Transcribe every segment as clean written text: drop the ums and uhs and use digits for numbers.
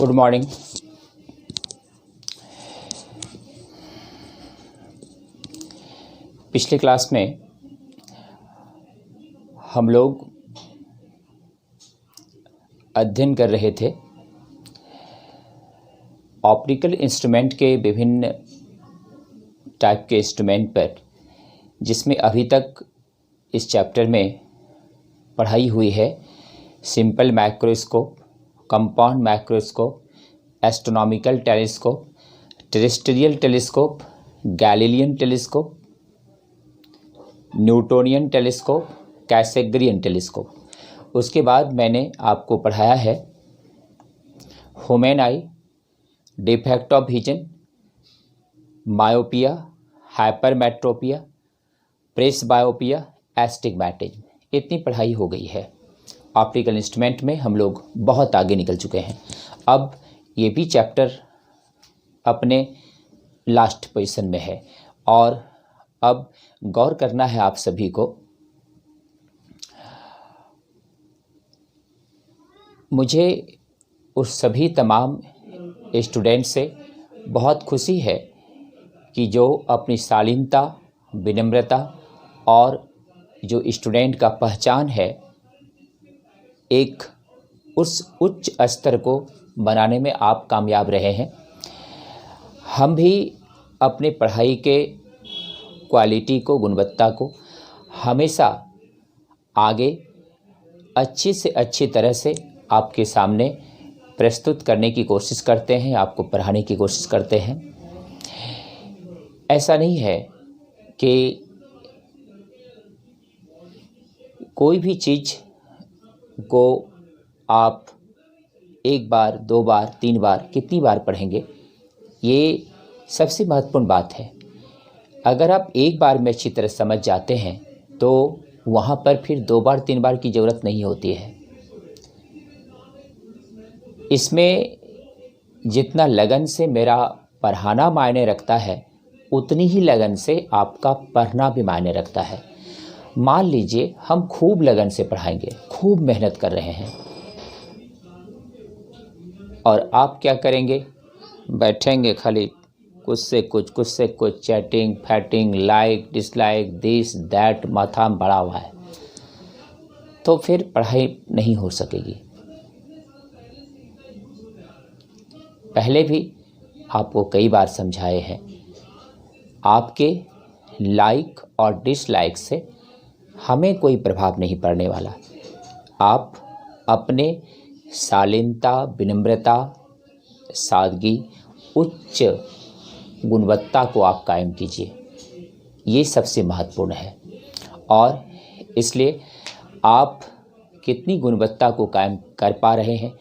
Good morning. पिछले class में हम लोग अध्ययन कर रहे थे ऑप्टिकल इंस्ट्रूमेंट के विभिन्न टाइप के इंस्ट्रूमेंट पर, जिसमें अभी तक इस चैप्टर में पढ़ाई हुई है simple microscope, compound microscope, astronomical telescope, terrestrial telescope, Galilean telescope, Newtonian telescope, Cassegrain telescope. उसके बाद मैंने आपको पढ़ाया है human eye, defect of vision, myopia, hypermetropia, presbyopia, astigmatism. इतनी पढ़ाई हो गई है। ऑप्टिकल इंस्ट्रूमेंट में हम लोग बहुत आगे निकल चुके हैं। अब ये भी चैप्टर अपने लास्ट पोजीशन में है और अब गौर करना है आप सभी को। मुझे उस सभी तमाम स्टूडेंट से बहुत खुशी है कि जो अपनी शालीनता, विनम्रता और जो स्टूडेंट का पहचान है, एक उस उच्च स्तर को बनाने में आप कामयाब रहे हैं। हम भी अपने पढ़ाई के क्वालिटी को, गुणवत्ता को हमेशा आगे अच्छी से अच्छी तरह से आपके सामने प्रस्तुत करने की कोशिश करते हैं, आपको पढ़ाने की कोशिश करते हैं। ऐसा नहीं है कि कोई भी चीज़ को आप एक बार, दो बार, तीन बार, कितनी बार पढ़ेंगे, ये सबसे महत्वपूर्ण बात है। अगर आप एक बार में अच्छी तरह समझ जाते हैं तो वहाँ पर फिर दो बार, तीन बार की ज़रूरत नहीं होती है। इसमें जितना लगन से मेरा पढ़ाना मायने रखता है, उतनी ही लगन से आपका पढ़ना भी मायने रखता है। मान लीजिए हम खूब लगन से पढ़ाएंगे, खूब मेहनत कर रहे हैं, और आप क्या करेंगे, बैठेंगे खाली कुछ से कुछ chatting, fatting, like, dislike, this that, माथा में बड़ा हुआ है, तो फिर पढ़ाई नहीं हो सकेगी। पहले भी आपको कई बार समझाए हैं, आपके लाइक और डिसलाइक से हमें कोई प्रभाव नहीं पड़ने वाला। आप अपने शालीनता, विनम्रता, सादगी, उच्च गुणवत्ता को आप कायम कीजिए। ये सबसे महत्वपूर्ण है। और इसलिए आप कितनी गुणवत्ता को कायम कर पा रहे हैं,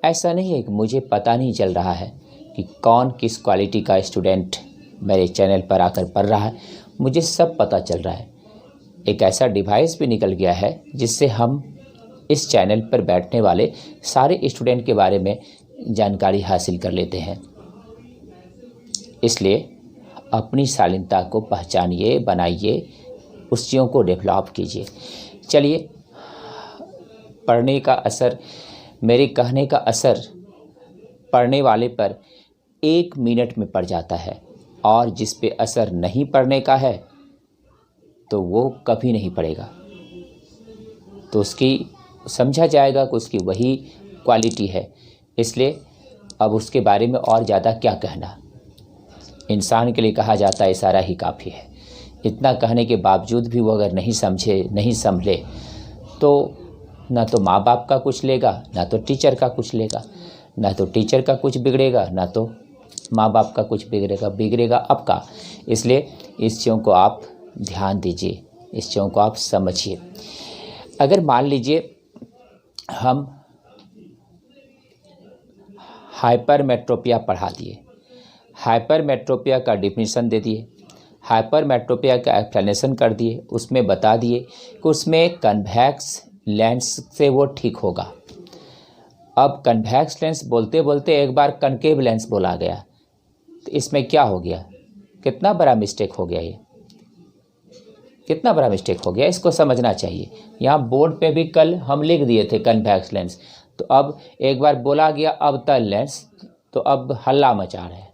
ऐसा नहीं है कि मुझे पता नहीं चल रहा है कि कौन किस क्वालिटी का स्टूडेंट मेरे चैनल पर आकर पढ़ रहा है। मुझे सब पता चल रहा है। एक ऐसा डिवाइस भी निकल गया है जिससे हम इस चैनल पर बैठने वाले सारे स्टूडेंट के बारे में जानकारी हासिल कर लेते हैं। इसलिए अपनी शालीनता को पहचानिए, बनाइए, उस चीज़ों को डेवलप कीजिए। चलिए, पढ़ने का असर, मेरे कहने का असर पढ़ने वाले पर 1 मिनट में पड़ जाता है, और जिस पे असर नहीं पढ़ने का है तो वो कभी नहीं पड़ेगा। तो उसकी समझा जाएगा कि उसकी वही क्वालिटी है। इसलिए अब उसके बारे में और ज़्यादा क्या कहना। इंसान के लिए कहा जाता है इशारा ही काफ़ी है। इतना कहने के बावजूद भी वो अगर नहीं समझे, नहीं संभले, तो ना तो माँ बाप का कुछ लेगा, ना तो टीचर का कुछ लेगा, ना तो टीचर का कुछ बिगड़ेगा, ना तो माँ बाप का कुछ बिगड़ेगा आपका। इसलिए इस चीज़ों को आप ध्यान दीजिए, इस चीज़ों को आप समझिए। अगर मान लीजिए हम हाइपरमेट्रोपिया पढ़ा दिए, हाइपरमेट्रोपिया का डिफिनीशन दे दिए, हाइपरमेट्रोपिया का एक्सप्लेनेशन कर दिए, उसमें बता दिए कि उसमें कन्वेक्स लेंस से वो ठीक होगा। अब कन्वेक्स लेंस बोलते बोलते एक बार कनकेव लेंस बोला गया, तो इसमें क्या हो गया, कितना बड़ा मिस्टेक हो गया। ये कितना बड़ा मिस्टेक हो गया, इसको समझना चाहिए। यहाँ बोर्ड पे भी कल हम लिख दिए थे कन्वेक्स लेंस, तो अब एक बार बोला गया अवतल लेंस, तो अब हल्ला मचा रहे हैं।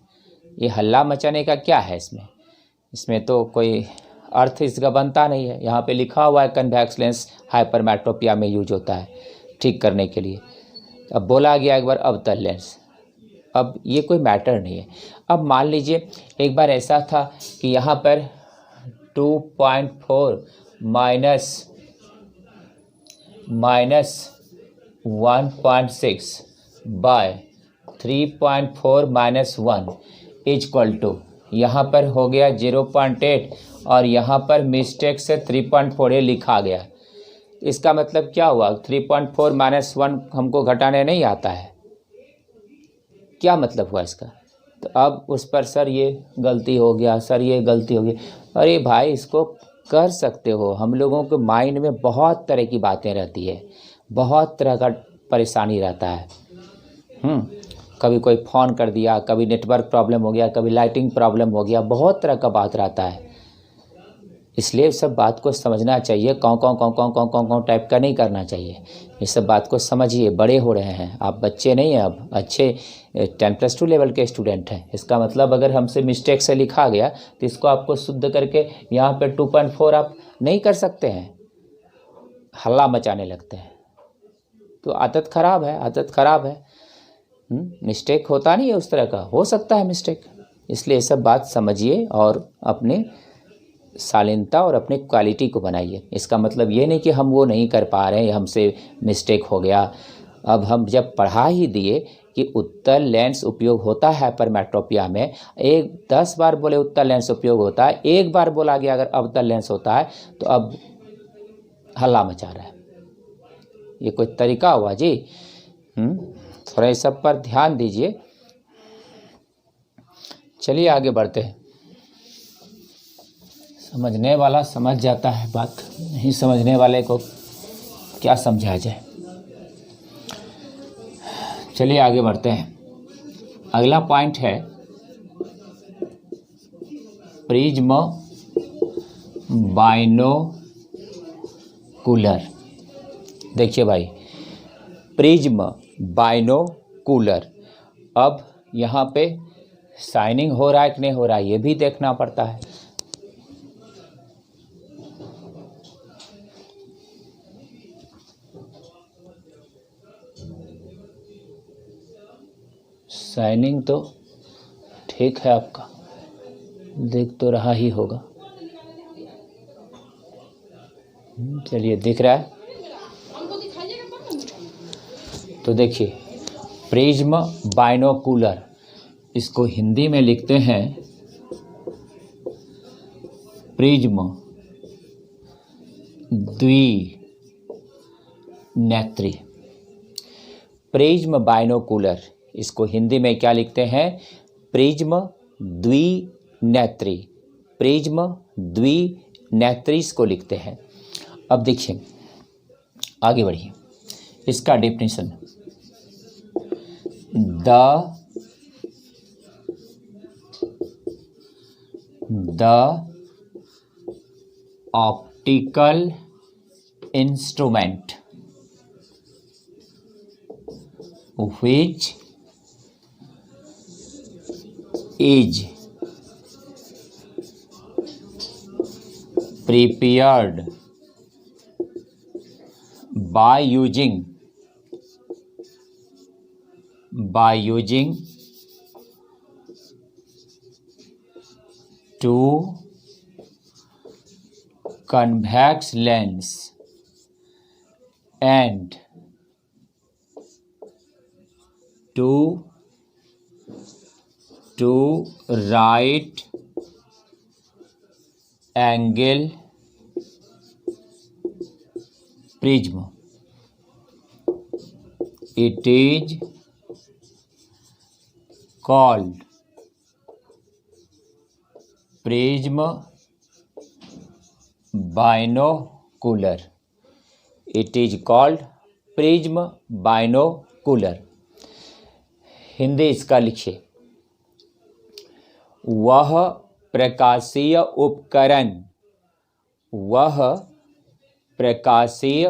ये हल्ला मचाने का क्या है इसमें तो कोई अर्थ इसका बनता नहीं है। यहाँ पे लिखा हुआ है कन्वेक्स लेंस हाइपरमेट्रोपिया में यूज होता है ठीक करने के लिए। अब बोला गया एक बार अवतल लेंस, अब ये कोई मैटर नहीं है। अब मान लीजिए एक बार ऐसा था कि यहाँ पर 2.4 minus 1.6 by 3.4 minus 1 is equal to, यहाँ पर हो गया 0.8 और यहाँ पर मिस्टेक से 3.4 लिखा गया। इसका मतलब क्या हुआ? 3.4 माइनस 1 हमको घटाने नहीं आता है, क्या मतलब हुआ इसका? तो अब उस पर सर ये गलती हो गया, सर ये गलती हो गई। अरे भाई इसको कर सकते हो। हम लोगों के माइंड में बहुत तरह की बातें रहती है, बहुत तरह का परेशानी रहता है। कभी कोई फ़ोन कर दिया, कभी नेटवर्क प्रॉब्लम हो गया, कभी लाइटिंग प्रॉब्लम हो गया, बहुत तरह का बात रहता है। इसलिए सब बात को समझना चाहिए, कौन टाइप का नहीं करना चाहिए। ये सब बात को समझिए, बड़े हो रहे हैं आप, बच्चे नहीं हैं अब, अच्छे 10+2 लेवल के स्टूडेंट हैं। इसका मतलब अगर हमसे मिस्टेक से लिखा गया तो इसको आपको शुद्ध करके यहाँ पे 2.4 आप नहीं कर सकते हैं, हल्ला मचाने लगते हैं। तो आदत ख़राब है, आदत ख़राब है। मिस्टेक होता नहीं है उस तरह का, हो सकता है मिस्टेक। इसलिए ये सब बात समझिए और अपने शालीनता और अपने क्वालिटी को बनाइए। इसका मतलब ये नहीं कि हम वो नहीं कर पा रहे हैं, हमसे मिस्टेक हो गया। अब हम जब पढ़ा ही दिए कि उत्तल लेंस उपयोग होता है हाइपरमेट्रोपिया में, 10 बार बोले उत्तल लेंस उपयोग होता है, एक बार बोला गया अगर अवतल लेंस होता है, तो अब हल्ला मचा रहा है। ये कोई तरीका हुआ जी? थोड़ा इस सब पर ध्यान दीजिए। चलिए आगे बढ़ते हैं। समझने वाला समझ जाता है बात, नहीं समझने वाले को क्या समझाया जाए। चलिए आगे बढ़ते हैं। अगला पॉइंट है प्रिज्म बाइनोकुलर। देखिए भाई, प्रिज्म बाइनोकुलर, अब यहाँ पे शाइनिंग हो रहा है कि नहीं हो रहा है ये भी देखना पड़ता है। शाइनिंग तो ठीक है आपका, दिख तो रहा ही होगा। चलिए, दिख रहा है तो देखिए, प्रिज्म बाइनोकुलर, इसको हिंदी में लिखते हैं प्रिज्म द्विनेत्री। प्रिज्म बाइनोकुलर, इसको हिंदी में क्या लिखते हैं? प्रिज्म द्विनेत्री। प्रिज्म द्विनेत्री इसको लिखते हैं। अब देखिए, आगे बढ़िए। इसका definition, the optical instrument which is prepared by using two convex lens and two right angle prism. It is called prism binocular. It is called prism binocular. Hindi इसका लिखिए, वह प्रकाशीय उपकरण, वह प्रकाशीय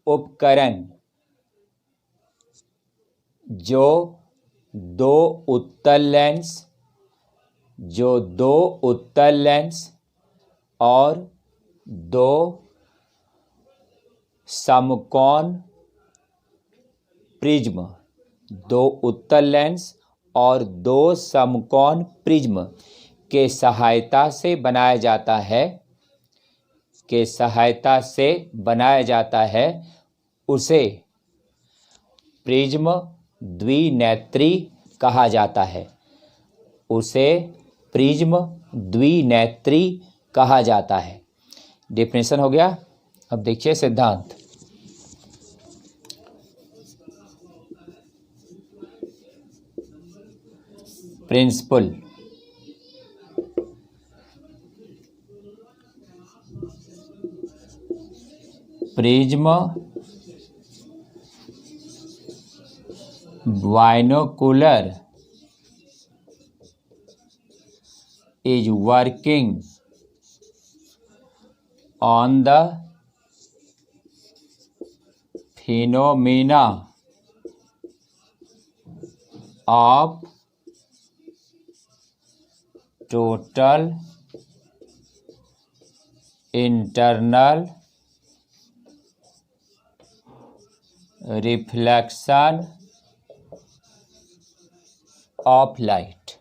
उपकरण जो दो उत्तल लेंस और दो समकोण प्रिज्म, दो उत्तल लेंस और दो समकोण प्रिज्म के सहायता से बनाया जाता है उसे प्रिज्म द्विनेत्री कहा जाता है। डेफिनेशन हो गया। अब देखिए सिद्धांत। Principle, prism binocular is working on the phenomena of total internal reflection of light.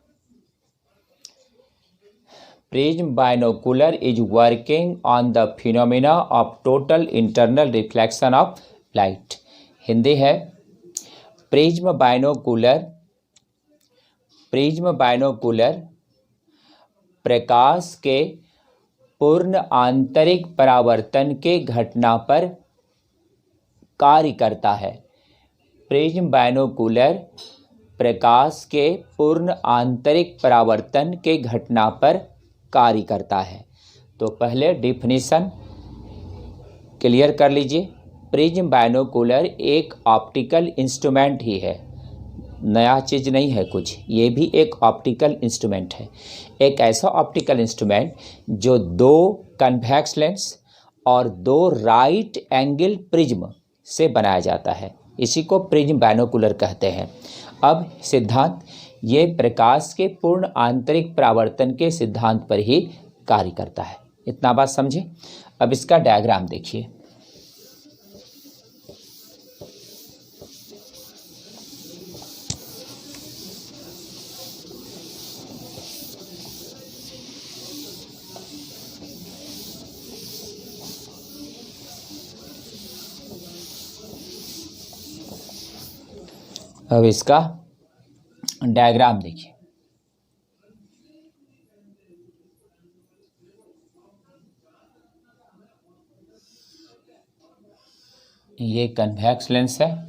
Prism binocular is working on the phenomena of total internal reflection of light. Hindi है, प्रिज्म बाइनोकुलर प्रकाश के पूर्ण आंतरिक परावर्तन के घटना पर कार्य करता है। प्रिज्म बाइनोकुलर प्रकाश के पूर्ण आंतरिक परावर्तन के घटना पर कार्य करता है। तो पहले डिफिनीशन क्लियर कर लीजिए। प्रिज्म बाइनोकुलर एक ऑप्टिकल इंस्ट्रूमेंट ही है, नया चीज़ नहीं है कुछ, ये भी एक ऑप्टिकल इंस्ट्रूमेंट है। एक ऐसा ऑप्टिकल इंस्ट्रूमेंट जो दो कन्वेक्स लेंस और दो राइट एंगल प्रिज्म से बनाया जाता है, इसी को प्रिज्म बाइनोकुलर कहते हैं। अब सिद्धांत, ये प्रकाश के पूर्ण आंतरिक परावर्तन के सिद्धांत पर ही कार्य करता है। इतना बात समझे। अब इसका डायग्राम देखिए। अब इसका डायग्राम देखिए। ये कन्वेक्स लेंस है,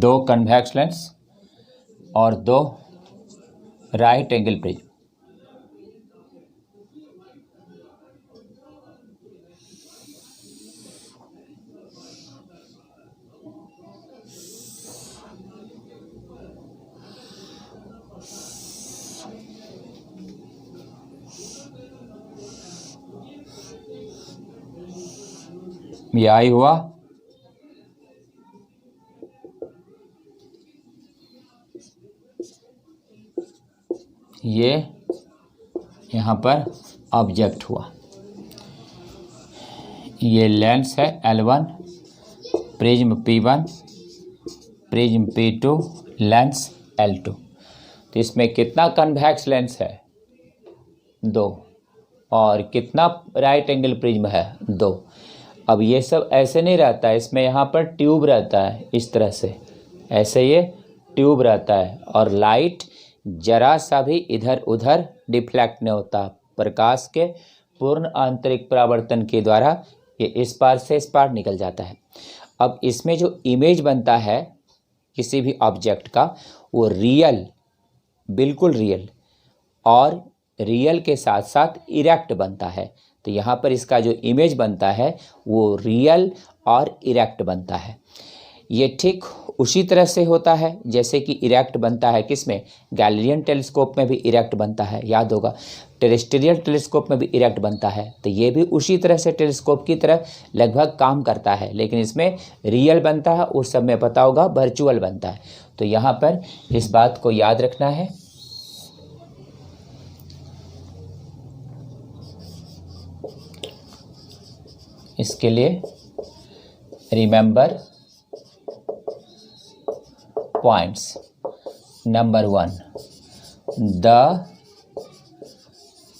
दो कन्वेक्स लेंस और दो राइट एंगल प्रिज्म। ये आई हुआ, ये यहाँ पर ऑब्जेक्ट हुआ। ये लेंस है L1, prism P1, prism P2, lens L2। तो इसमें कितना कन्वेक्स लेंस है? 2। और कितना राइट एंगल प्रिज्म है? 2। अब ये सब ऐसे नहीं रहता है, इसमें यहाँ पर ट्यूब रहता है, इस तरह से ऐसे ये ट्यूब रहता है और लाइट जरा सा भी इधर उधर डिफ्लेक्ट नहीं होता। प्रकाश के पूर्ण आंतरिक परावर्तन के द्वारा ये इस पार से इस पार निकल जाता है। अब इसमें जो इमेज बनता है किसी भी ऑब्जेक्ट का, वो रियल, बिल्कुल रियल और रियल के साथ साथ इरेक्ट बनता है। तो यहाँ पर इसका जो इमेज बनता है वो रियल और इरेक्ट बनता है। ये ठीक उसी तरह से होता है जैसे कि इरेक्ट बनता है किसमें, गैलीलियन टेलीस्कोप में भी इरेक्ट बनता है, याद होगा। टेरेस्ट्रियल टेलीस्कोप में भी इरेक्ट बनता है। तो ये भी उसी तरह से टेलीस्कोप की तरह लगभग काम करता है, लेकिन इसमें रियल बनता है, उस सब में पता होगा वर्चुअल बनता है। तो यहाँ पर इस बात को याद रखना है। इसके लिए remember points. Number 1, the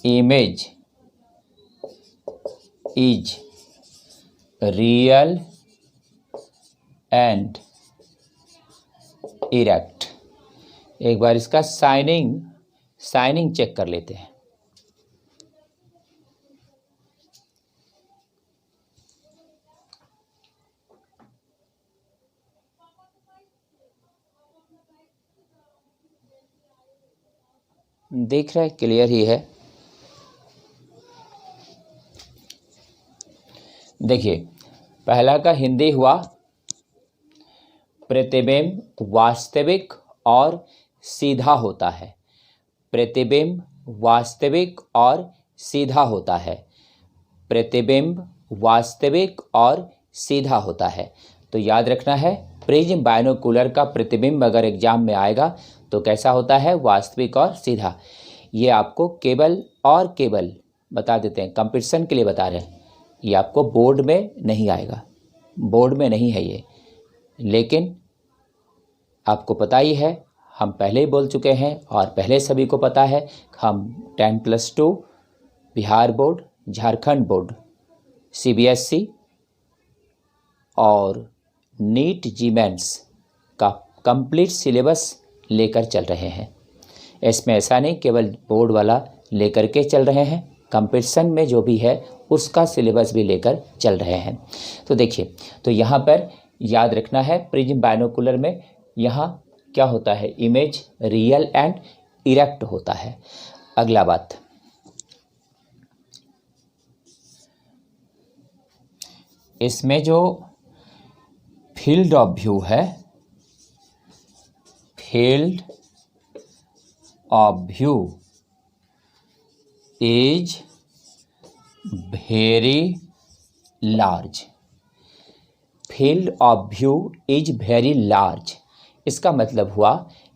image is real and erect. एक बार इसका साइनिंग चेक कर लेते हैं। देख रहे हैं, क्लियर ही है। देखिए, पहला का हिंदी हुआ प्रतिबिंब वास्तविक और सीधा होता है। प्रतिबिंब वास्तविक और सीधा होता है। प्रतिबिंब वास्तविक और सीधा होता है। तो याद रखना है, प्रिज्म बाइनोकुलर का प्रतिबिंब अगर एग्जाम में आएगा तो कैसा होता है, वास्तविक और सीधा। ये आपको केवल बता देते हैं, कंपटीशन के लिए बता रहे हैं। ये आपको बोर्ड में नहीं आएगा, बोर्ड में नहीं है ये, लेकिन आपको पता ही है, हम पहले ही बोल चुके हैं और पहले सभी को पता है। हम 10+2 Bihar board, Jharkhand board, CBSE और नीट जीमेंस का कंप्लीट सिलेबस लेकर चल रहे हैं। इसमें ऐसा नहीं केवल बोर्ड वाला लेकर के चल रहे हैं, कंपटीशन में जो भी है उसका सिलेबस भी लेकर चल रहे हैं। तो देखिए, तो यहाँ पर याद रखना है, प्रिज्म बाइनोकुलर में यहाँ क्या होता है, इमेज रियल एंड इरेक्ट होता है। अगला बात, इसमें जो फील्ड ऑफ व्यू है, field of view is very large. Field of view is very large, इसका मतलब हुआ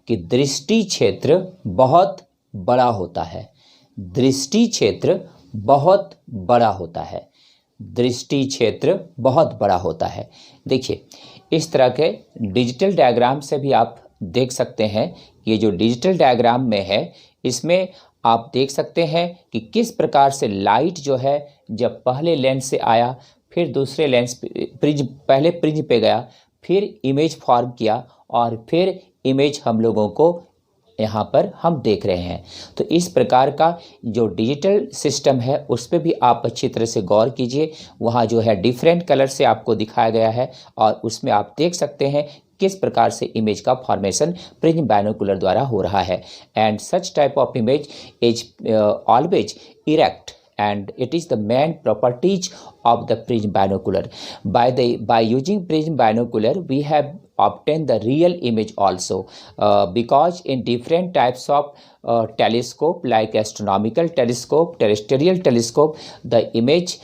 कि दृष्टि क्षेत्र बहुत बड़ा होता है। दृष्टि क्षेत्र बहुत बड़ा होता है। दृष्टि क्षेत्र बहुत बड़ा होता है। देखिए, इस तरह के डिजिटल डायग्राम से भी आप देख सकते हैं। ये जो डिजिटल डायग्राम में है, इसमें आप देख सकते हैं कि किस प्रकार से लाइट जो है, जब पहले लेंस से आया, फिर दूसरे लेंस पहले प्रिज्म पे गया, फिर इमेज फॉर्म किया और फिर इमेज हम लोगों को यहाँ पर हम देख रहे हैं। तो इस प्रकार का जो डिजिटल सिस्टम है उस पर भी आप अच्छी तरह से गौर कीजिए। वहाँ जो है डिफरेंट कलर से आपको दिखाया गया है और उसमें आप देख सकते हैं किस प्रकार से इमेज का फॉर्मेशन प्रिज्म बाइनोकुलर द्वारा हो रहा है। And such type of image is always erect and it is the main properties of the prism binocular. By using prism binocular we have obtained the real image also, because in different types of telescope like astronomical telescope, terrestrial telescope, the image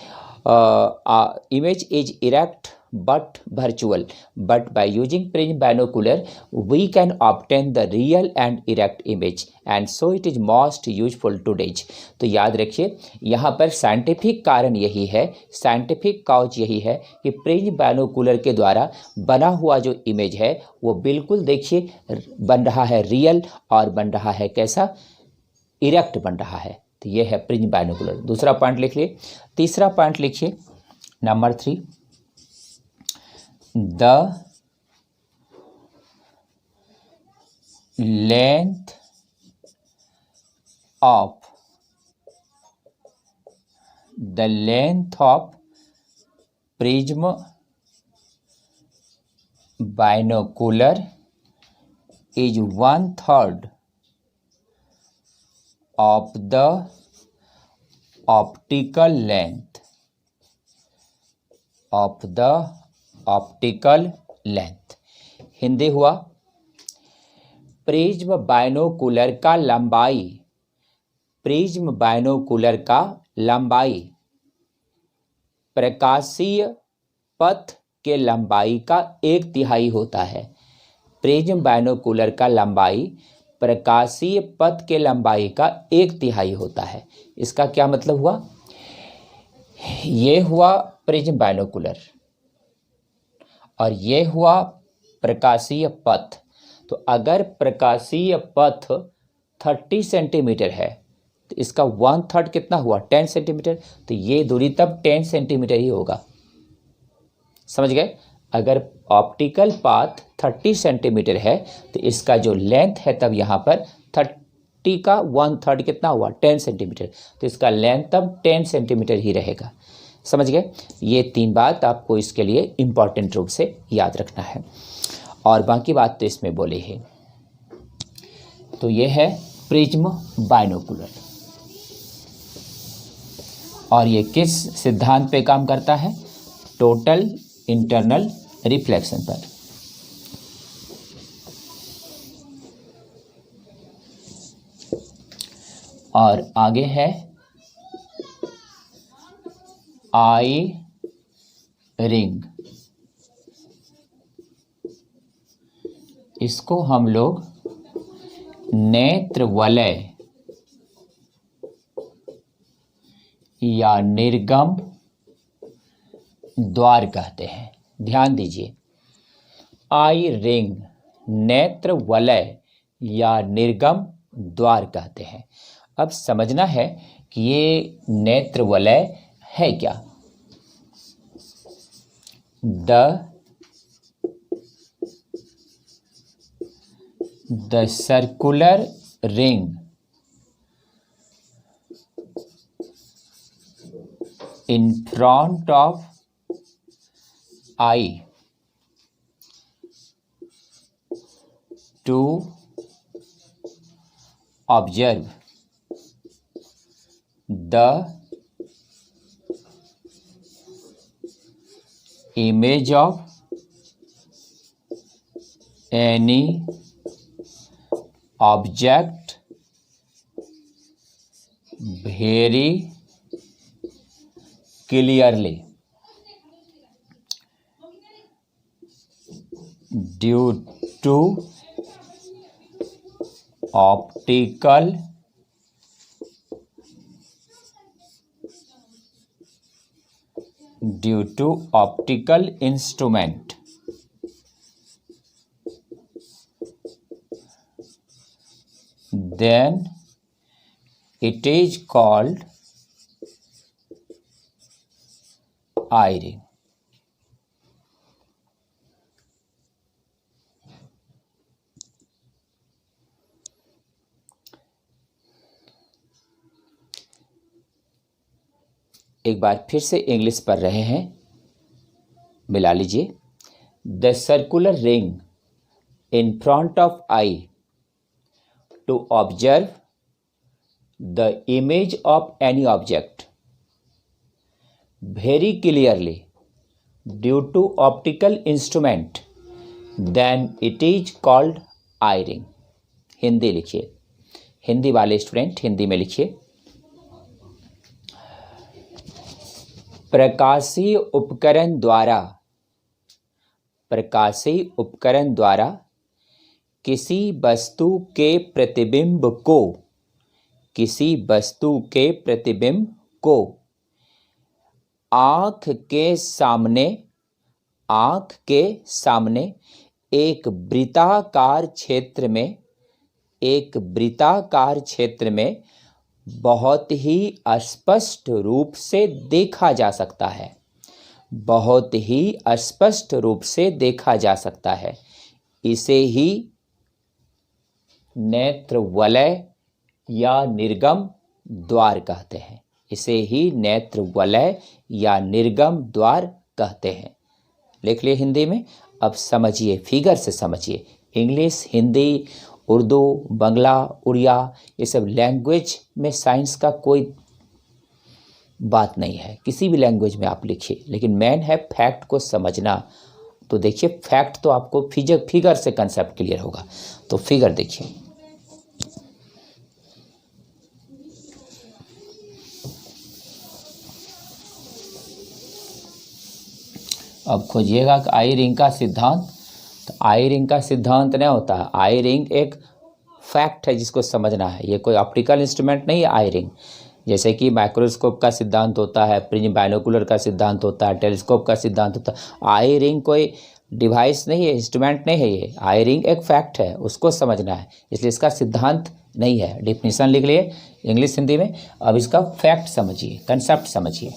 is erect but virtual, but by using prism binocular we can obtain the real and erect image, and so it is most useful today. तो याद रखिए, यहाँ पर scientific कारण यही है, scientific cause यही है कि प्रिज्म बाइनोकुलर के द्वारा बना हुआ जो इमेज है वो बिल्कुल देखिए बन रहा है रियल और बन रहा है कैसा, इरेक्ट बन रहा है। तो ये है प्रिज्म बाइनोकुलर। दूसरा पॉइंट लिख लिए। तीसरा पॉइंट लिखिए, number 3, the length of prism binocular is 1/3 of the optical length, of the optical length. Hindi हुआ प्रिज्म बाइनोकुलर का लंबाई, प्रिज्म बाइनोकुलर का लंबाई प्रकाशीय पथ के लंबाई का 1/3 होता है। प्रिज्म बाइनोकुलर का लंबाई प्रकाशीय पथ के लंबाई का 1/3 होता है। इसका क्या मतलब हुआ? ये हुआ प्रिज्म बाइनोकुलर और ये हुआ प्रकाशीय पथ। तो अगर प्रकाशीय पथ 30 सेंटीमीटर है तो इसका 1/3 कितना हुआ? 10 सेंटीमीटर। तो ये दूरी तब 10 सेंटीमीटर ही होगा। समझ गए? अगर ऑप्टिकल पाथ 30 सेंटीमीटर है तो इसका जो लेंथ है तब यहाँ पर 30 का 1/3 कितना हुआ? 10 सेंटीमीटर। तो इसका लेंथ तब 10 सेंटीमीटर ही रहेगा। समझ गए? ये 3 बात आपको इसके लिए इम्पॉर्टेंट रूप से याद रखना है और बाकी बात तो इसमें बोले ही। तो ये है प्रिज्म बाइनोकुलर और ये किस सिद्धांत पे काम करता है? टोटल इंटरनल रिफ्लेक्शन पर। और आगे है आई रिंग। इसको हम लोग नेत्र वलय या निर्गम द्वार कहते हैं। ध्यान दीजिए, आई रिंग नेत्र वलय या निर्गम द्वार कहते हैं। अब समझना है कि ये नेत्र वलय है क्या। The circular ring in front of eye to observe the image of any object very clearly due to optical instrument. Then it is called eye ring. एक बार फिर से इंग्लिश पढ़ रहे हैं, मिला लीजिए। The circular ring in front of eye to observe the image of any object very clearly due to optical instrument, then it is called eye ring. Hindi लिखिए, हिंदी वाले स्टूडेंट हिंदी में लिखिए। प्रकाशीय उपकरण द्वारा, प्रकाशीय उपकरण द्वारा किसी वस्तु के प्रतिबिंब को, किसी वस्तु के प्रतिबिंब को आँख के सामने, आँख के सामने एक वृत्ताकार क्षेत्र में, एक वृत्ताकार क्षेत्र में बहुत ही स्पष्ट रूप से देखा जा सकता है, बहुत ही स्पष्ट रूप से देखा जा सकता है। इसे ही नेत्र वलय या निर्गम द्वार कहते हैं। इसे ही नेत्र वलय या निर्गम द्वार कहते हैं। लिख लिए हिंदी में। अब समझिए, फिगर से समझिए। इंग्लिश, हिंदी, उर्दू, बंगला, उड़िया, ये सब लैंग्वेज में साइंस का कोई बात नहीं है, किसी भी लैंग्वेज में आप लिखिए, लेकिन मेन है फैक्ट को समझना। तो देखिए फैक्ट तो आपको फिगर से कंसेप्ट क्लियर होगा। तो फिगर देखिए, अब खोजिएगा कि आई रिंग का सिद्धांत। तो आई रिंग का सिद्धांत नहीं होता है, आई रिंग एक फैक्ट है जिसको समझना है। ये कोई ऑप्टिकल इंस्ट्रूमेंट नहीं है आई रिंग। जैसे कि माइक्रोस्कोप का सिद्धांत होता है, प्रिज्म बाइनोकुलर का सिद्धांत होता है, टेलीस्कोप का सिद्धांत होता है। आई रिंग कोई डिवाइस नहीं है, इंस्ट्रूमेंट नहीं है। ये आई रिंग एक फैक्ट है, उसको समझना है, इसलिए इसका सिद्धांत नहीं है। डिफिनीशन लिख लिए इंग्लिश हिंदी में। अब इसका फैक्ट समझिए, कंसेप्ट समझिए।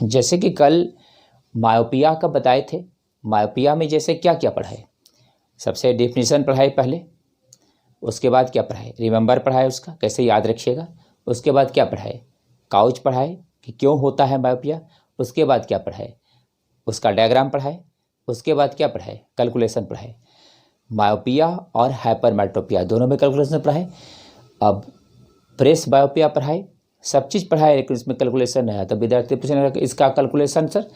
जैसे कि कल मायोपिया का बताए थे, मायोपिया में जैसे क्या क्या पढ़ाए, सबसे डेफिनेशन पढ़ाए पहले, उसके बाद क्या पढ़ाए, रिमेंबर पढ़ाए, उसका कैसे याद रखिएगा। उसके बाद क्या पढ़ाए, काउच पढ़ाए कि क्यों होता है मायोपिया। उसके बाद क्या पढ़ाए, उसका डायग्राम पढ़ाए। उसके बाद क्या पढ़ाए, कैलकुलेशन पढ़ाए। मायोपिया और हाइपरमेट्रोपिया दोनों में कैलकुलेशन पढ़ाए। अब प्रेस बायोपिया पढ़ाए, सब चीज़ पढ़ाए, लेकिन इसमें कैलकुलेशन है। तो विद्यार्थी पूछने लगे इसका कैलकुलेशन सर,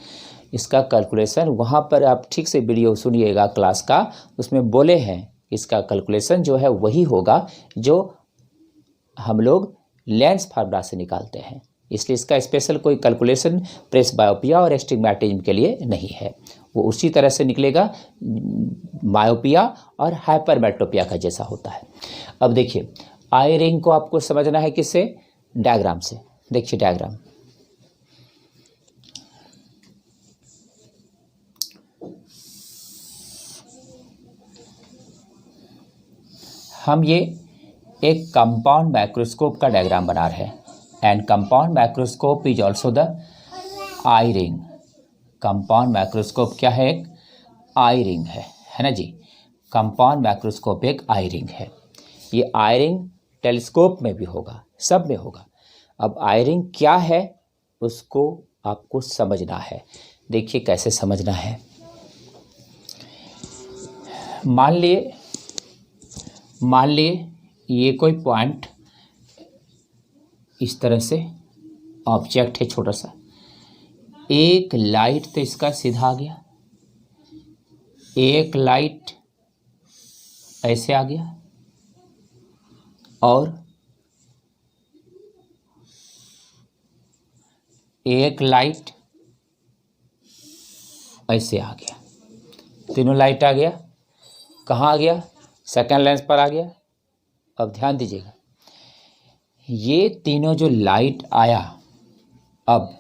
इसका कैलकुलेशन वहाँ पर आप ठीक से वीडियो सुनिएगा क्लास का, उसमें बोले हैं इसका कैलकुलेशन जो है वही होगा जो हम लोग लेंस फार्मूला से निकालते हैं। इसलिए इसका स्पेशल कोई कैलकुलेशन प्रेस बायोपिया और एस्टिग्मैटिज्म के लिए नहीं है, वो उसी तरह से निकलेगा मायोपिया और हाइपरमेट्रोपिया का जैसा होता है। अब देखिए आई रिंग को आपको समझना है किससे, डायग्राम से। देखिए डायग्राम, हम ये एक कंपाउंड माइक्रोस्कोप का डायग्राम बना रहे हैं। And compound microscope is also the I ring. Compound microscope क्या है, एक आई रिंग है ना जी। कंपाउंड माइक्रोस्कोप एक आई रिंग है। ये आई रिंग टेलीस्कोप में भी होगा, सब में होगा। अब आई रिंग क्या है उसको आपको समझना है। देखिए कैसे समझना है, मान लिए ये कोई पॉइंट इस तरह से ऑब्जेक्ट है छोटा सा, एक लाइट तो इसका सीधा आ गया, एक लाइट ऐसे आ गया, और एक लाइट ऐसे आ गया। तीनों लाइट आ गया, कहाँ आ गया, सेकंड लेंस पर आ गया। अब ध्यान दीजिएगा, ये तीनों जो लाइट आया, अब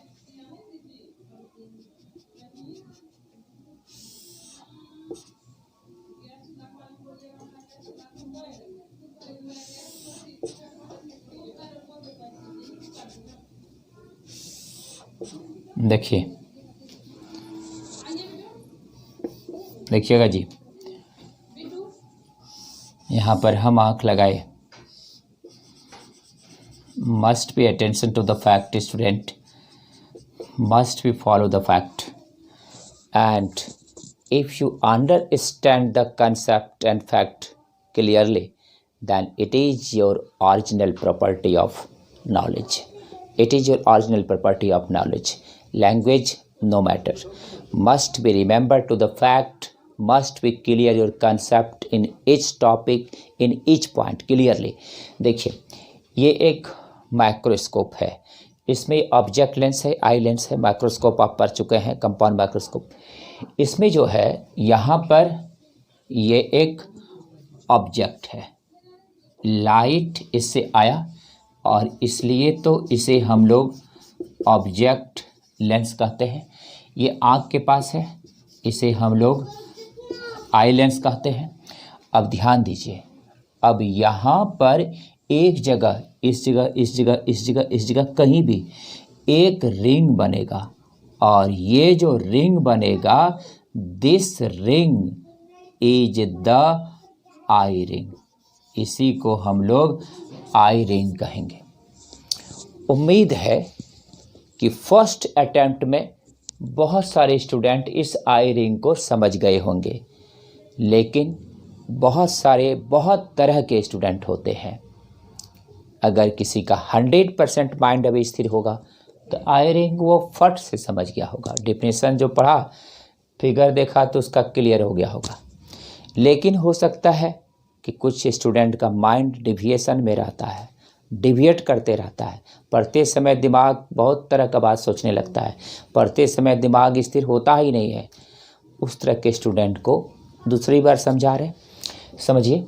देखिएगा जी, यहाँ पर हम आँख लगाए। Must be attention to the fact student, must be follow the fact, and if you understand the concept and fact clearly, then it is your original property of knowledge. It is your original property of knowledge. Language no matter. Must be remembered to the fact, must be clear your concept in each topic, in each point clearly. देखिए ये एक microscope है, इसमें object lens है, eye lens है। Microscope आप पढ़ चुके हैं, कंपाउंड माइक्रोस्कोप। इसमें जो है यहाँ पर ये एक ऑब्जेक्ट है, लाइट इससे आया और इसलिए तो इसे हम लोग ऑब्जेक्ट लेंस कहते हैं। ये आँख के पास है, इसे हम लोग आई लेंस कहते हैं। अब ध्यान दीजिए, अब यहाँ पर एक जगह, इस जगह, इस जगह, इस जगह, इस जगह कहीं भी एक रिंग बनेगा, और ये जो रिंग बनेगा, this ring is the I ring. इसी को हम लोग आई रिंग कहेंगे। उम्मीद है कि फर्स्ट अटेम्प्ट में बहुत सारे स्टूडेंट इस आई रिंग को समझ गए होंगे, लेकिन बहुत तरह के स्टूडेंट होते हैं। अगर किसी का 100% माइंड अभी स्थिर होगा तो आई रिंग वो फट से समझ गया होगा, डेफिनेशन जो पढ़ा, फिगर देखा तो उसका क्लियर हो गया होगा। लेकिन हो सकता है कि कुछ स्टूडेंट का माइंड डिविएशन में रहता है, डिविएट करते रहता है, पढ़ते समय दिमाग बहुत तरह का बात सोचने लगता है, पढ़ते समय दिमाग स्थिर होता ही नहीं है। उस तरह के स्टूडेंट को दूसरी बार समझा रहे, समझिए।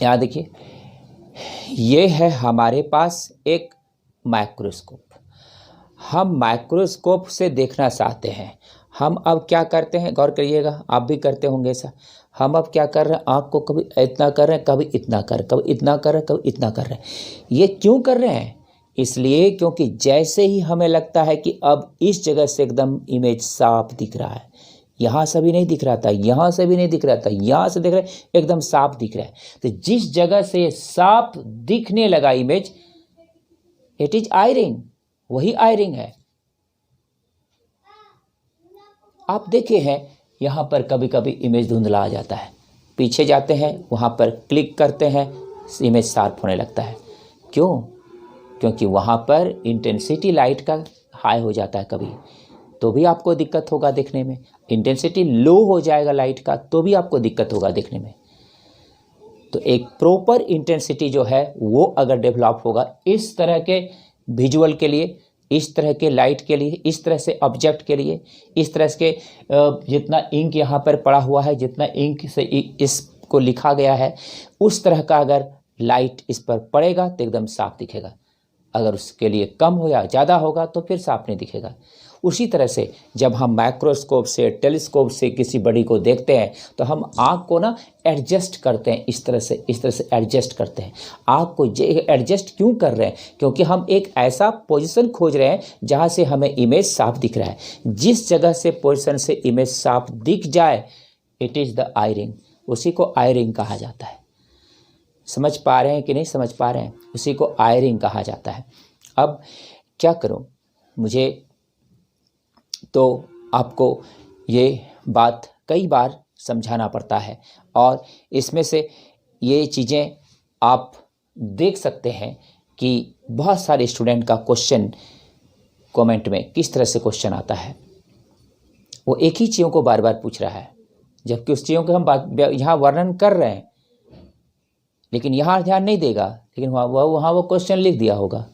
यहाँ देखिए, ये है हमारे पास एक माइक्रोस्कोप। हम माइक्रोस्कोप से देखना चाहते हैं। हम अब क्या करते हैं, गौर करिएगा, आप भी करते होंगे ऐसा। हम अब क्या कर रहे हैं, आँख को कभी इतना कर रहे हैं, कभी इतना कर, कभी इतना कर रहे हैं, कभी इतना कर रहे हैं। ये क्यों कर रहे हैं? इसलिए क्योंकि जैसे ही हमें लगता है कि अब इस जगह से एकदम इमेज साफ दिख रहा है, यहाँ से भी नहीं दिख रहा था, यहाँ से भी नहीं दिख रहा था, यहाँ से दिख रहा है, एकदम साफ दिख रहा है। तो जिस जगह से साफ दिखने लगा image, it is I ring, वही आई रिंग है। आप देखे हैं यहाँ पर कभी कभी इमेज धुंधला आ जाता है, पीछे जाते हैं, वहाँ पर क्लिक करते हैं, इमेज शार्प होने लगता है। क्यों? क्योंकि वहाँ पर इंटेंसिटी लाइट का हाई हो जाता है कभी, तो भी आपको दिक्कत होगा देखने में। इंटेंसिटी लो हो जाएगा लाइट का तो भी आपको दिक्कत होगा देखने में। तो एक प्रॉपर इंटेंसिटी जो है वो अगर डेवलप होगा इस तरह के विजुअल के लिए, इस तरह के लाइट के लिए, इस तरह से ऑब्जेक्ट के लिए, इस तरह के जितना इंक यहाँ पर पड़ा हुआ है, जितना इंक से इसको लिखा गया है, उस तरह का अगर लाइट इस पर पड़ेगा तो एकदम साफ दिखेगा। अगर उसके लिए कम हो या ज़्यादा होगा तो फिर साफ नहीं दिखेगा। उसी तरह से जब हम माइक्रोस्कोप से, टेलीस्कोप से किसी बॉडी को देखते हैं तो हम आँख को ना एडजस्ट करते हैं, इस तरह से एडजस्ट करते हैं। आँख को एडजस्ट क्यों कर रहे हैं? क्योंकि हम एक ऐसा पोजीशन खोज रहे हैं जहाँ से हमें इमेज साफ दिख रहा है। जिस जगह से पोजीशन से इमेज साफ दिख जाए, it is the I ring, उसी को आई रिंग कहा जाता है। समझ पा रहे हैं कि नहीं समझ पा रहे हैं? उसी को आई रिंग कहा जाता है। अब क्या करूं, मुझे तो आपको ये बात कई बार समझाना पड़ता है, और इसमें से ये चीज़ें आप देख सकते हैं कि बहुत सारे स्टूडेंट का क्वेश्चन कमेंट में किस तरह से क्वेश्चन आता है। वो एक ही चीज़ों को बार बार पूछ रहा है, जबकि उस चीज़ों को हम यहाँ वर्णन कर रहे हैं, लेकिन यहाँ ध्यान नहीं देगा, लेकिन वहाँ वो क्वेश्चन लिख दिया होगा।